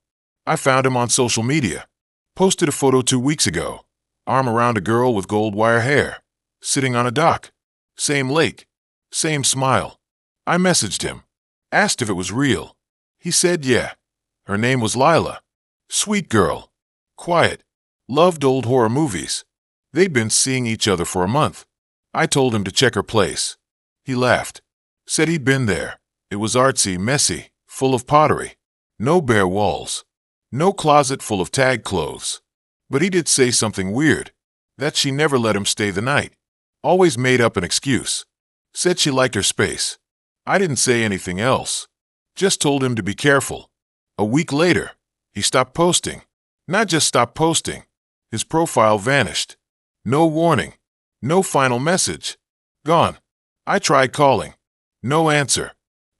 I found him on social media. Posted a photo 2 weeks ago. Arm around a girl with gold wire hair. Sitting on a dock. Same lake. Same smile. I messaged him. Asked if it was real. He said yeah. Her name was Lila. Sweet girl. Quiet. Loved old horror movies. They'd been seeing each other for a month. I told him to check her place. He laughed. Said he'd been there. It was artsy, messy, full of pottery. No bare walls. No closet full of tag clothes. But he did say something weird. That she never let him stay the night. Always made up an excuse. Said she liked her space. I didn't say anything else. Just told him to be careful. A week later, he stopped posting. Not just stopped posting. His profile vanished. No warning. No final message. Gone. I tried calling. No answer.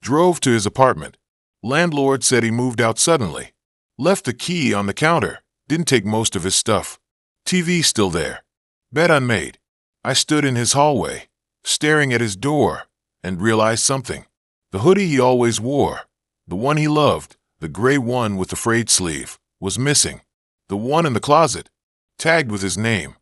Drove to his apartment. Landlord said he moved out suddenly. Left the key on the counter. Didn't take most of his stuff. TV still there. Bed unmade. I stood in his hallway, staring at his door, and realized something. The hoodie he always wore, the one he loved, the gray one with the frayed sleeve, was missing. The one in the closet, tagged with his name.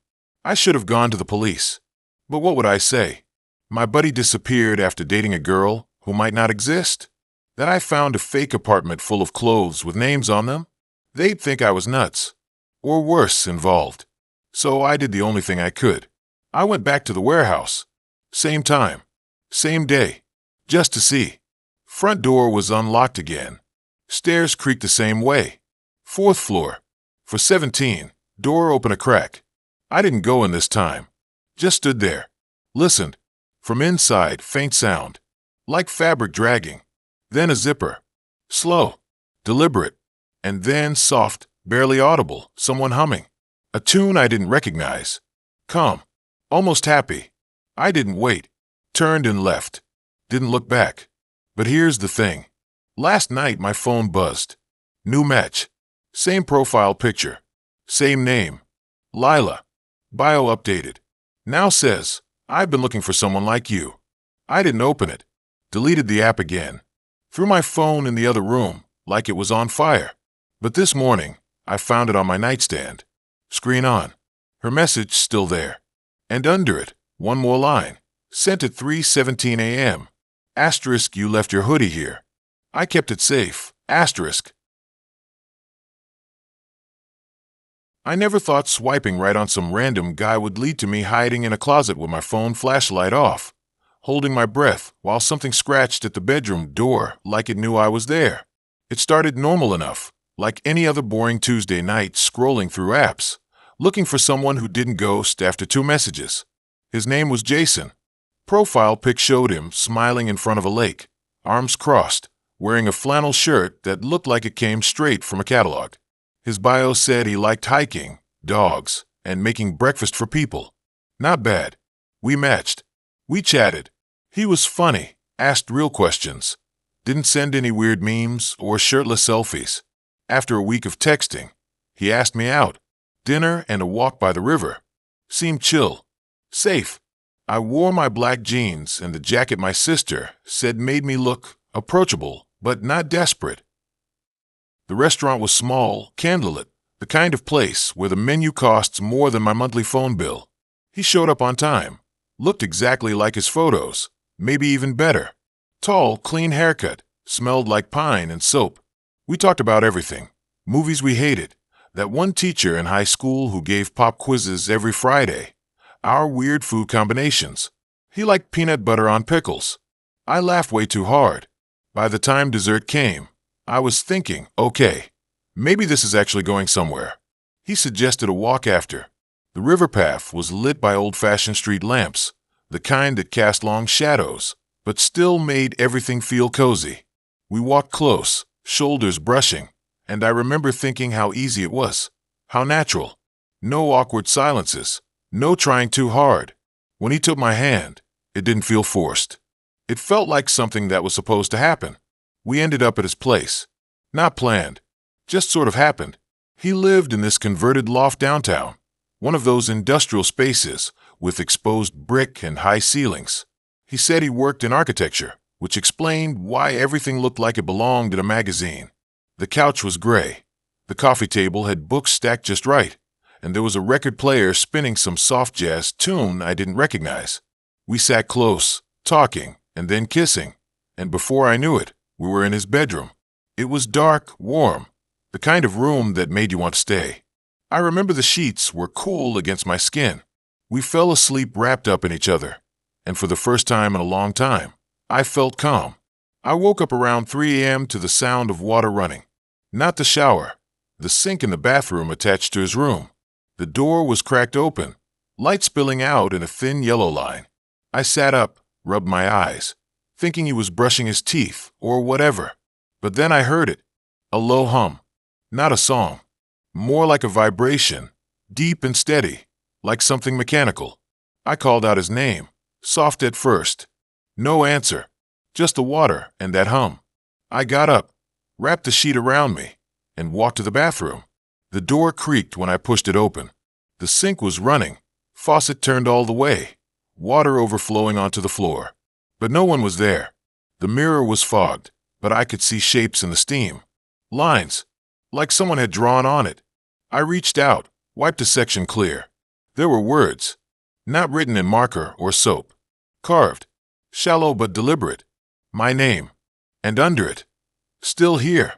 I should have gone to the police. But what would I say? My buddy disappeared after dating a girl who might not exist. That I found a fake apartment full of clothes with names on them. They'd think I was nuts. Or worse, involved. So I did the only thing I could. I went back to the warehouse. Same time. Same day. Just to see. Front door was unlocked again. Stairs creaked the same way. 4th floor. For 17. Door open a crack. I didn't go in this time. Just stood there. Listened. From inside, faint sound. Like fabric dragging. Then a zipper. Slow. Deliberate. And then soft, barely audible, someone humming. A tune I didn't recognize. Calm. Almost happy. I didn't wait. Turned and left. Didn't look back. But here's the thing. Last night my phone buzzed. New match. Same profile picture. Same name. Lila. Bio updated. Now says, I've been looking for someone like you. I didn't open it. Deleted the app again. Threw my phone in the other room, like it was on fire. But this morning, I found it on my nightstand. Screen on. Her message still there. And under it, one more line. Sent at 3:17 a.m. Asterisk, you left your hoodie here. I kept it safe. Asterisk. I never thought swiping right on some random guy would lead to me hiding in a closet with my phone flashlight off, holding my breath while something scratched at the bedroom door like it knew I was there. It started normal enough, like any other boring Tuesday night scrolling through apps, looking for someone who didn't ghost after 2 messages. His name was Jason. Profile pic showed him smiling in front of a lake, arms crossed, wearing a flannel shirt that looked like it came straight from a catalog. His bio said he liked hiking, dogs, and making breakfast for people. Not bad. We matched. We chatted. He was funny, asked real questions. Didn't send any weird memes or shirtless selfies. After a week of texting, he asked me out. Dinner and a walk by the river. Seemed chill. Safe. I wore my black jeans and the jacket my sister said made me look approachable, but not desperate. The restaurant was small, candlelit, the kind of place where the menu costs more than my monthly phone bill. He showed up on time. Looked exactly like his photos, maybe even better. Tall, clean haircut, smelled like pine and soap. We talked about everything. Movies we hated. That one teacher in high school who gave pop quizzes every Friday. Our weird food combinations. He liked peanut butter on pickles. I laughed way too hard. By the time dessert came, I was thinking, okay, maybe this is actually going somewhere. He suggested a walk after. The river path was lit by old-fashioned street lamps, the kind that cast long shadows, but still made everything feel cozy. We walked close, shoulders brushing, and I remember thinking how easy it was, how natural. No awkward silences, no trying too hard. When he took my hand, it didn't feel forced. It felt like something that was supposed to happen. We ended up at his place. Not planned. Just sort of happened. He lived in this converted loft downtown, one of those industrial spaces with exposed brick and high ceilings. He said he worked in architecture, which explained why everything looked like it belonged in a magazine. The couch was gray. The coffee table had books stacked just right, and there was a record player spinning some soft jazz tune I didn't recognize. We sat close, talking, and then kissing, and before I knew it, we were in his bedroom. It was dark, warm, the kind of room that made you want to stay. I remember the sheets were cool against my skin. We fell asleep wrapped up in each other, and for the first time in a long time, I felt calm. I woke up around 3 a.m. to the sound of water running. Not the shower, the sink in the bathroom attached to his room. The door was cracked open, light spilling out in a thin yellow line. I sat up, rubbed my eyes, thinking he was brushing his teeth or whatever. But then I heard it. A low hum. Not a song. More like a vibration, deep and steady, like something mechanical. I called out his name, soft at first. No answer. Just the water and that hum. I got up, wrapped the sheet around me, and walked to the bathroom. The door creaked when I pushed it open. The sink was running, faucet turned all the way, water overflowing onto the floor. But no one was there. The mirror was fogged, but I could see shapes in the steam. Lines, like someone had drawn on it. I reached out, wiped a section clear. There were words, not written in marker or soap. carved, shallow but deliberate, my name, and under it, still here.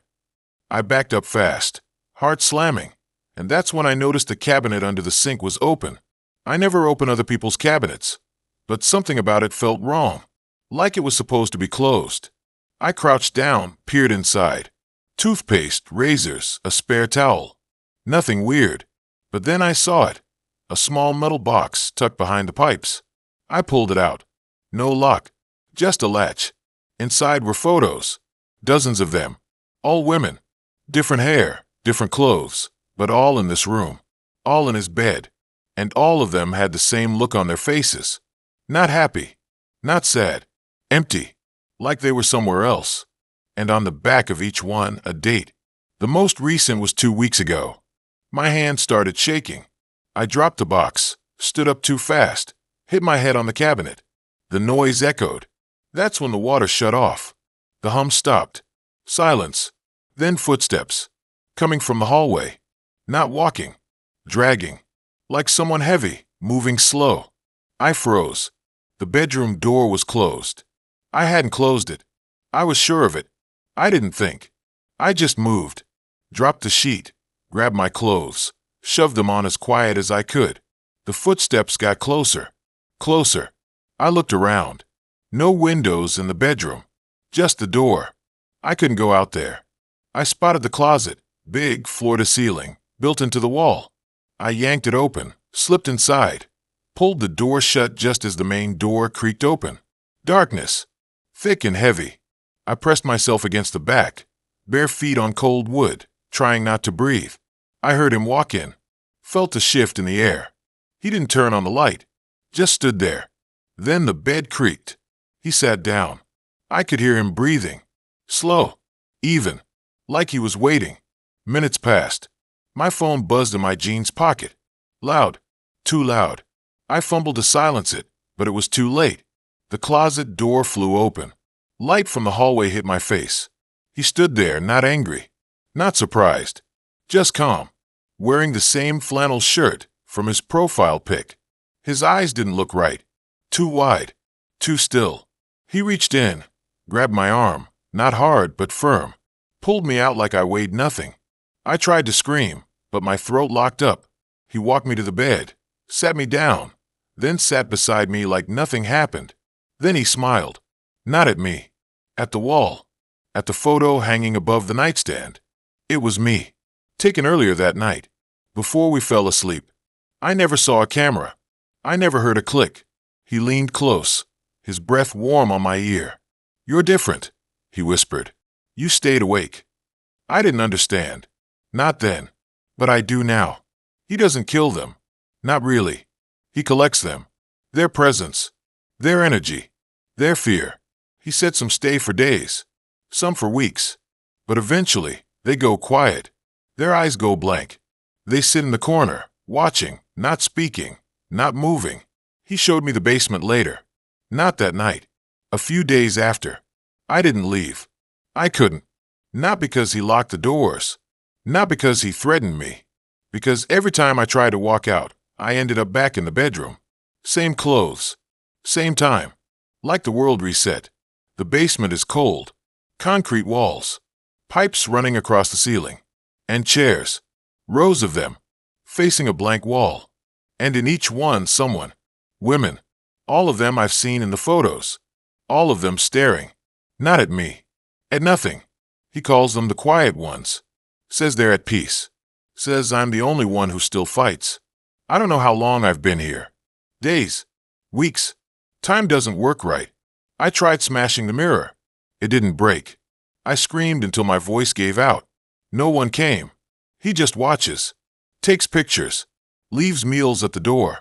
I backed up fast, heart slamming, and that's when I noticed the cabinet under the sink was open. I never open other people's cabinets, but something about it felt wrong, like it was supposed to be closed. I crouched down, peered inside. Toothpaste, razors, a spare towel. Nothing weird. But then I saw it. A small metal box tucked behind the pipes. I pulled it out. No lock, just a latch. Inside were photos, dozens of them, all women. Different hair, different clothes, but all in this room, all in his bed. And all of them had the same look on their faces. Not happy, not sad, empty, like they were somewhere else. And on the back of each one, a date. The most recent was 2 weeks ago. My hand started shaking. I dropped the box, stood up too fast, hit my head on the cabinet. The noise echoed. That's when the water shut off. The hum stopped. Silence. Then footsteps. Coming from the hallway. Not walking. Dragging. Like someone heavy, moving slow. I froze. The bedroom door was closed. I hadn't closed it. I was sure of it. I didn't think. I just moved. Dropped the sheet. Grabbed my clothes. Shoved them on as quiet as I could. The footsteps got closer. Closer. I looked around. No windows in the bedroom. Just the door. I couldn't go out there. I spotted the closet. Big, floor to ceiling. Built into the wall. I yanked it open. Slipped inside. Pulled the door shut just as the main door creaked open. Darkness. Thick and heavy. I pressed myself against the back. Bare feet on cold wood. Trying not to breathe. I heard him walk in. Felt a shift in the air. He didn't turn on the light. Just stood there. Then the bed creaked. He sat down. I could hear him breathing. Slow. Even. Like he was waiting. Minutes passed. My phone buzzed in my jeans pocket. Loud. Too loud. I fumbled to silence it, but it was too late. The closet door flew open. Light from the hallway hit my face. He stood there, not angry. Not surprised. Just calm. Wearing the same flannel shirt from his profile pic. His eyes didn't look right. Too wide. Too still. He reached in. Grabbed my arm. Not hard, but firm. Pulled me out like I weighed nothing. I tried to scream, but my throat locked up. He walked me to the bed. Sat me down. Then sat beside me like nothing happened. Then he smiled. Not at me. At the wall. At the photo hanging above the nightstand. It was me. Taken earlier that night. Before we fell asleep. I never saw a camera. I never heard a click. He leaned close. His breath warm on my ear. You're different, he whispered. You stayed awake. I didn't understand. Not then. But I do now. He doesn't kill them. Not really. He collects them. Their presence. Their energy. Their fear. He said some stay for days. Some for weeks. But eventually, they go quiet. Their eyes go blank. They sit in the corner, watching, not speaking, not moving. He showed me the basement later. Not that night. A few days after. I didn't leave. I couldn't. Not because he locked the doors. Not because he threatened me. Because every time I tried to walk out, I ended up back in the bedroom. Same clothes. Same time. Like the world reset. The basement is cold. Concrete walls. Pipes running across the ceiling. And chairs. Rows of them. Facing a blank wall. And in each one, someone. Women. All of them I've seen in the photos. All of them staring. Not at me. At nothing. He calls them the quiet ones. Says they're at peace. Says I'm the only one who still fights. I don't know how long I've been here. Days. Weeks. Time doesn't work right. I tried smashing the mirror. It didn't break. I screamed until my voice gave out. No one came. He just watches. Takes pictures. Leaves meals at the door.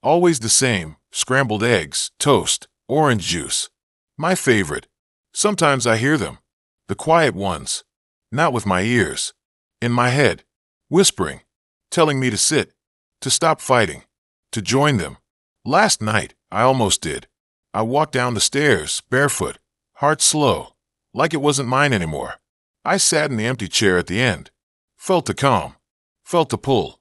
Always the same. Scrambled eggs, toast, orange juice. My favorite. Sometimes I hear them. The quiet ones. Not with my ears. In my head. Whispering. Telling me to sit. To stop fighting. To join them. Last night, I almost did. I walked down the stairs, barefoot. Heart slow. Like it wasn't mine anymore. I sat in the empty chair at the end. Felt the calm. Felt the pull.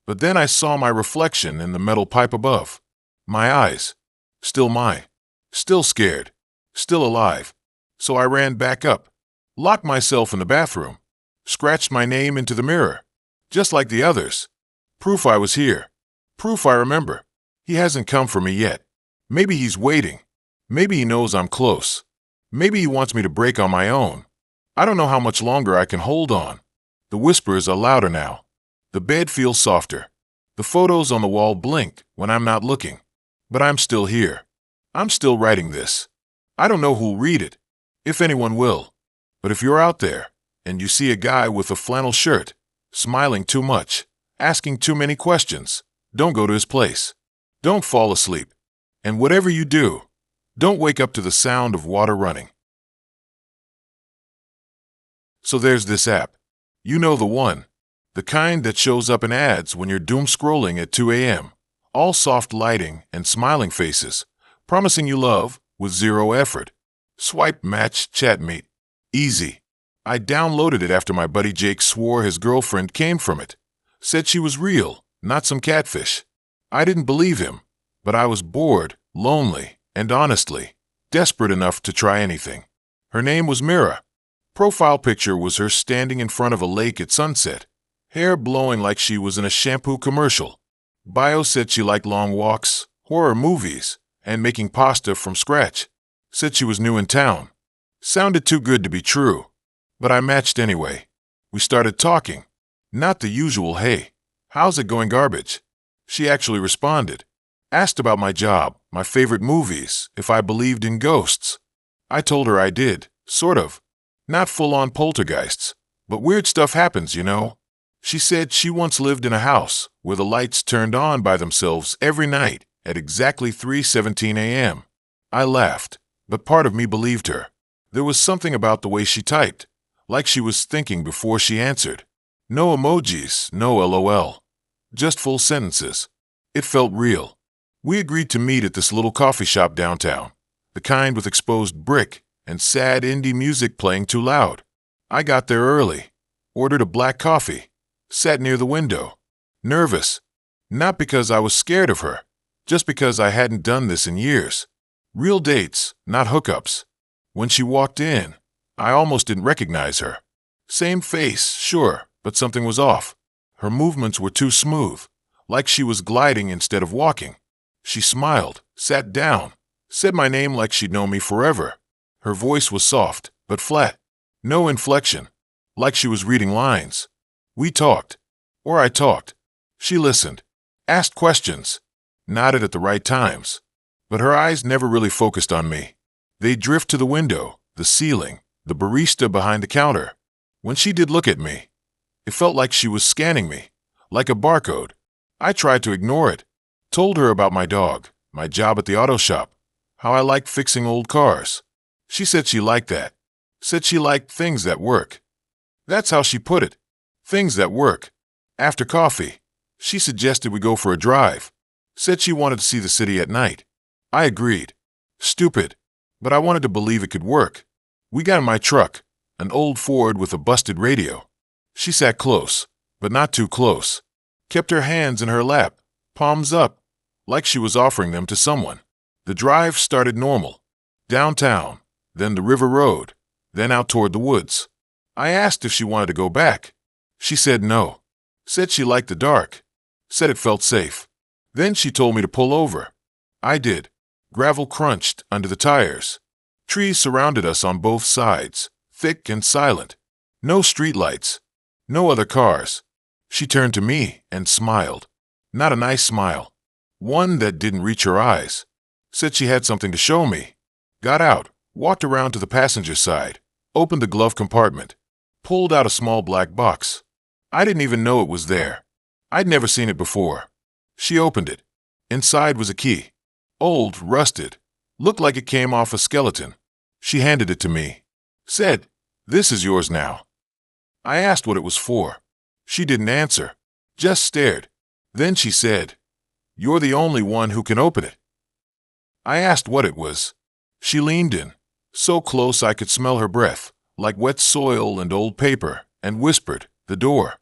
But then I saw my reflection in the metal pipe above. My eyes. Still mine. Still scared. Still alive. So I ran back up. Locked myself in the bathroom. Scratched my name into the mirror. Just like the others. Proof I was here. Proof I remember. He hasn't come for me yet. Maybe he's waiting. Maybe he knows I'm close. Maybe he wants me to break on my own. I don't know how much longer I can hold on. The whispers are louder now. The bed feels softer. The photos on the wall blink when I'm not looking. But I'm still here. I'm still writing this. I don't know who'll read it, if anyone will. But if you're out there, and you see a guy with a flannel shirt, smiling too much, asking too many questions, don't go to his place. Don't fall asleep. And whatever you do, don't wake up to the sound of water running. So there's this app. You know the one. The kind that shows up in ads when you're doom scrolling at 2 a.m. All soft lighting and smiling faces, promising you love with zero effort. Swipe, match, chat, meet. Easy. I downloaded it after my buddy Jake swore his girlfriend came from it. Said she was real, not some catfish. I didn't believe him, but I was bored, lonely, and honestly, desperate enough to try anything. Her name was Mira. Profile picture was her standing in front of a lake at sunset, hair blowing like she was in a shampoo commercial. Bio said she liked long walks, horror movies, and making pasta from scratch. Said she was new in town. Sounded too good to be true. But I matched anyway. We started talking. Not the usual, hey, how's it going garbage? She actually responded. Asked about my job, my favorite movies, if I believed in ghosts. I told her I did, sort of. Not full-on poltergeists, but weird stuff happens, you know. She said she once lived in a house where the lights turned on by themselves every night at exactly 3:17 a.m. I laughed, but part of me believed her. There was something about the way she typed, like she was thinking before she answered. No emojis, no LOL. Just full sentences. It felt real. We agreed to meet at this little coffee shop downtown, the kind with exposed brick and sad indie music playing too loud. I got there early, ordered a black coffee, sat near the window, nervous. Not because I was scared of her, just because I hadn't done this in years. Real dates, not hookups. When she walked in, I almost didn't recognize her. Same face, sure, but something was off. Her movements were too smooth, like she was gliding instead of walking. She smiled, sat down, said my name like she'd known me forever. Her voice was soft, but flat. No inflection, like she was reading lines. We talked, or I talked. She listened, asked questions, nodded at the right times. But her eyes never really focused on me. They'd drift to the window, the ceiling, the barista behind the counter. When she did look at me, it felt like she was scanning me, like a barcode. I tried to ignore it. Told her about my dog, my job at the auto shop, how I liked fixing old cars. She said she liked that. Said she liked things that work. That's how she put it. Things that work. After coffee, she suggested we go for a drive. Said she wanted to see the city at night. I agreed. Stupid, but I wanted to believe it could work. We got in my truck, an old Ford with a busted radio. She sat close, but not too close. Kept her hands in her lap, palms up, like she was offering them to someone. The drive started normal. Downtown, then the river road, then out toward the woods. I asked if she wanted to go back. She said no. Said she liked the dark. Said it felt safe. Then she told me to pull over. I did. Gravel crunched under the tires. Trees surrounded us on both sides, thick and silent. No streetlights. No other cars. She turned to me and smiled. Not a nice smile. One that didn't reach her eyes. Said she had something to show me. Got out, walked around to the passenger side, opened the glove compartment, pulled out a small black box. I didn't even know it was there. I'd never seen it before. She opened it. Inside was a key. Old, rusted. Looked like it came off a skeleton. She handed it to me. Said, "This is yours now." I asked what it was for. She didn't answer. Just stared. Then she said, "You're the only one who can open it." I asked what it was. She leaned in, so close I could smell her breath, like wet soil and old paper, and whispered, "The door."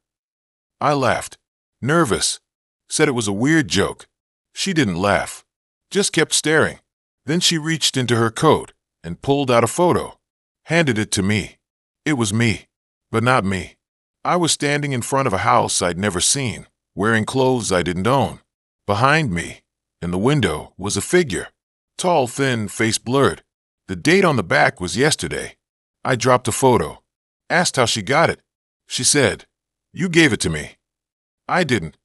I laughed. Nervous. Said it was a weird joke. She didn't laugh. Just kept staring. Then she reached into her coat and pulled out a photo, handed it to me. It was me, but not me. I was standing in front of a house I'd never seen, wearing clothes I didn't own. Behind me, in the window, was a figure. Tall, thin, face blurred. The date on the back was yesterday. I dropped the photo. Asked how she got it. She said, "You gave it to me." I didn't.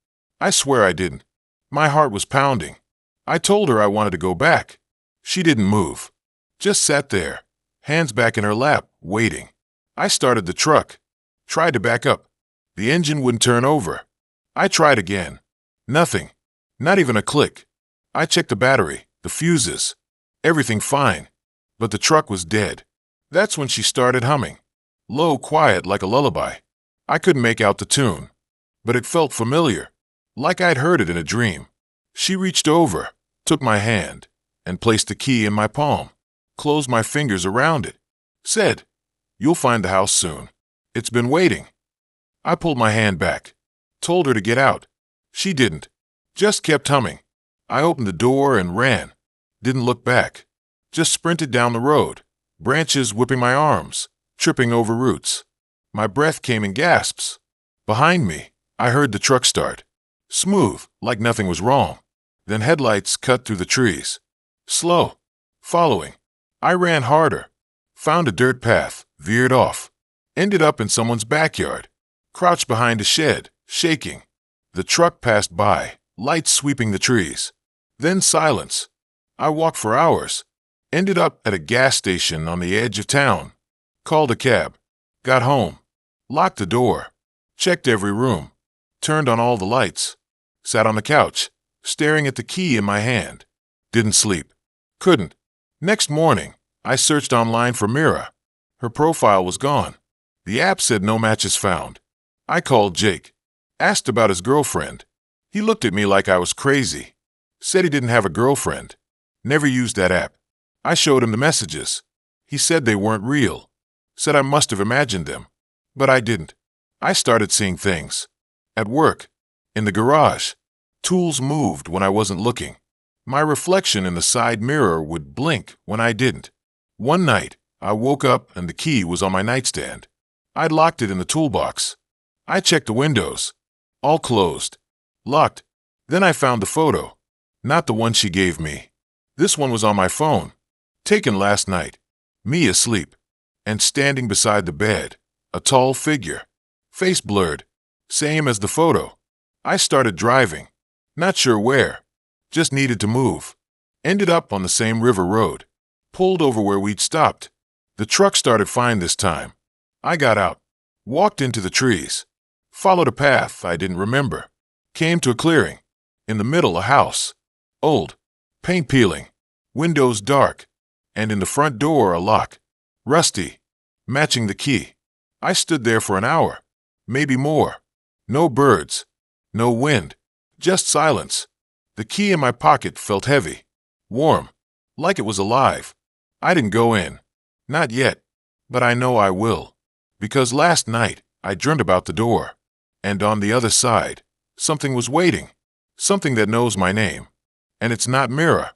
I swear I didn't. My heart was pounding. I told her I wanted to go back. She didn't move. Just sat there, hands back in her lap, waiting. I started the truck. Tried to back up. The engine wouldn't turn over. I tried again. Nothing. Not even a click. I checked the battery, the fuses. Everything fine. But the truck was dead. That's when she started humming. Low, quiet, like a lullaby. I couldn't make out the tune. But it felt familiar. Like I'd heard it in a dream. She reached over, took my hand, and placed the key in my palm. Closed my fingers around it. Said, "You'll find the house soon. It's been waiting." I pulled my hand back. Told her to get out. She didn't. Just kept humming. I opened the door and ran. Didn't look back. Just sprinted down the road. Branches whipping my arms, tripping over roots. My breath came in gasps. Behind me, I heard the truck start. Smooth, like nothing was wrong. Then headlights cut through the trees. Slow. Following. I ran harder. Found a dirt path, veered off. Ended up in someone's backyard. Crouched behind a shed, shaking. The truck passed by, lights sweeping the trees. Then silence. I walked for hours. Ended up at a gas station on the edge of town. Called a cab. Got home. Locked the door. Checked every room. Turned on all the lights. Sat on the couch, staring at the key in my hand. Didn't sleep. Couldn't. Next morning, I searched online for Mira. Her profile was gone. The app said no matches found. I called Jake. Asked about his girlfriend. He looked at me like I was crazy. Said he didn't have a girlfriend. Never used that app. I showed him the messages. He said they weren't real. Said I must have imagined them. But I didn't. I started seeing things. At work. In the garage. Tools moved when I wasn't looking. My reflection in the side mirror would blink when I didn't. One night, I woke up and the key was on my nightstand. I'd locked it in the toolbox. I checked the windows. All closed. Locked. Then I found the photo. Not the one she gave me. This one was on my phone. Taken last night. Me asleep. And standing beside the bed. A tall figure. Face blurred. Same as the photo. I started driving. Not sure where. Just needed to move. Ended up on the same river road. Pulled over where we'd stopped. The truck started fine this time. I got out. Walked into the trees. Followed a path I didn't remember. Came to a clearing. In the middle, a house. Old. Paint peeling. Windows dark. And in the front door, a lock. Rusty. Matching the key. I stood there for an hour. Maybe more. No birds. No wind. Just silence. The key in my pocket felt heavy. Warm. Like it was alive. I didn't go in. Not yet. But I know I will. Because last night, I dreamt about the door. And on the other side, something was waiting. Something that knows my name. And it's not Mira.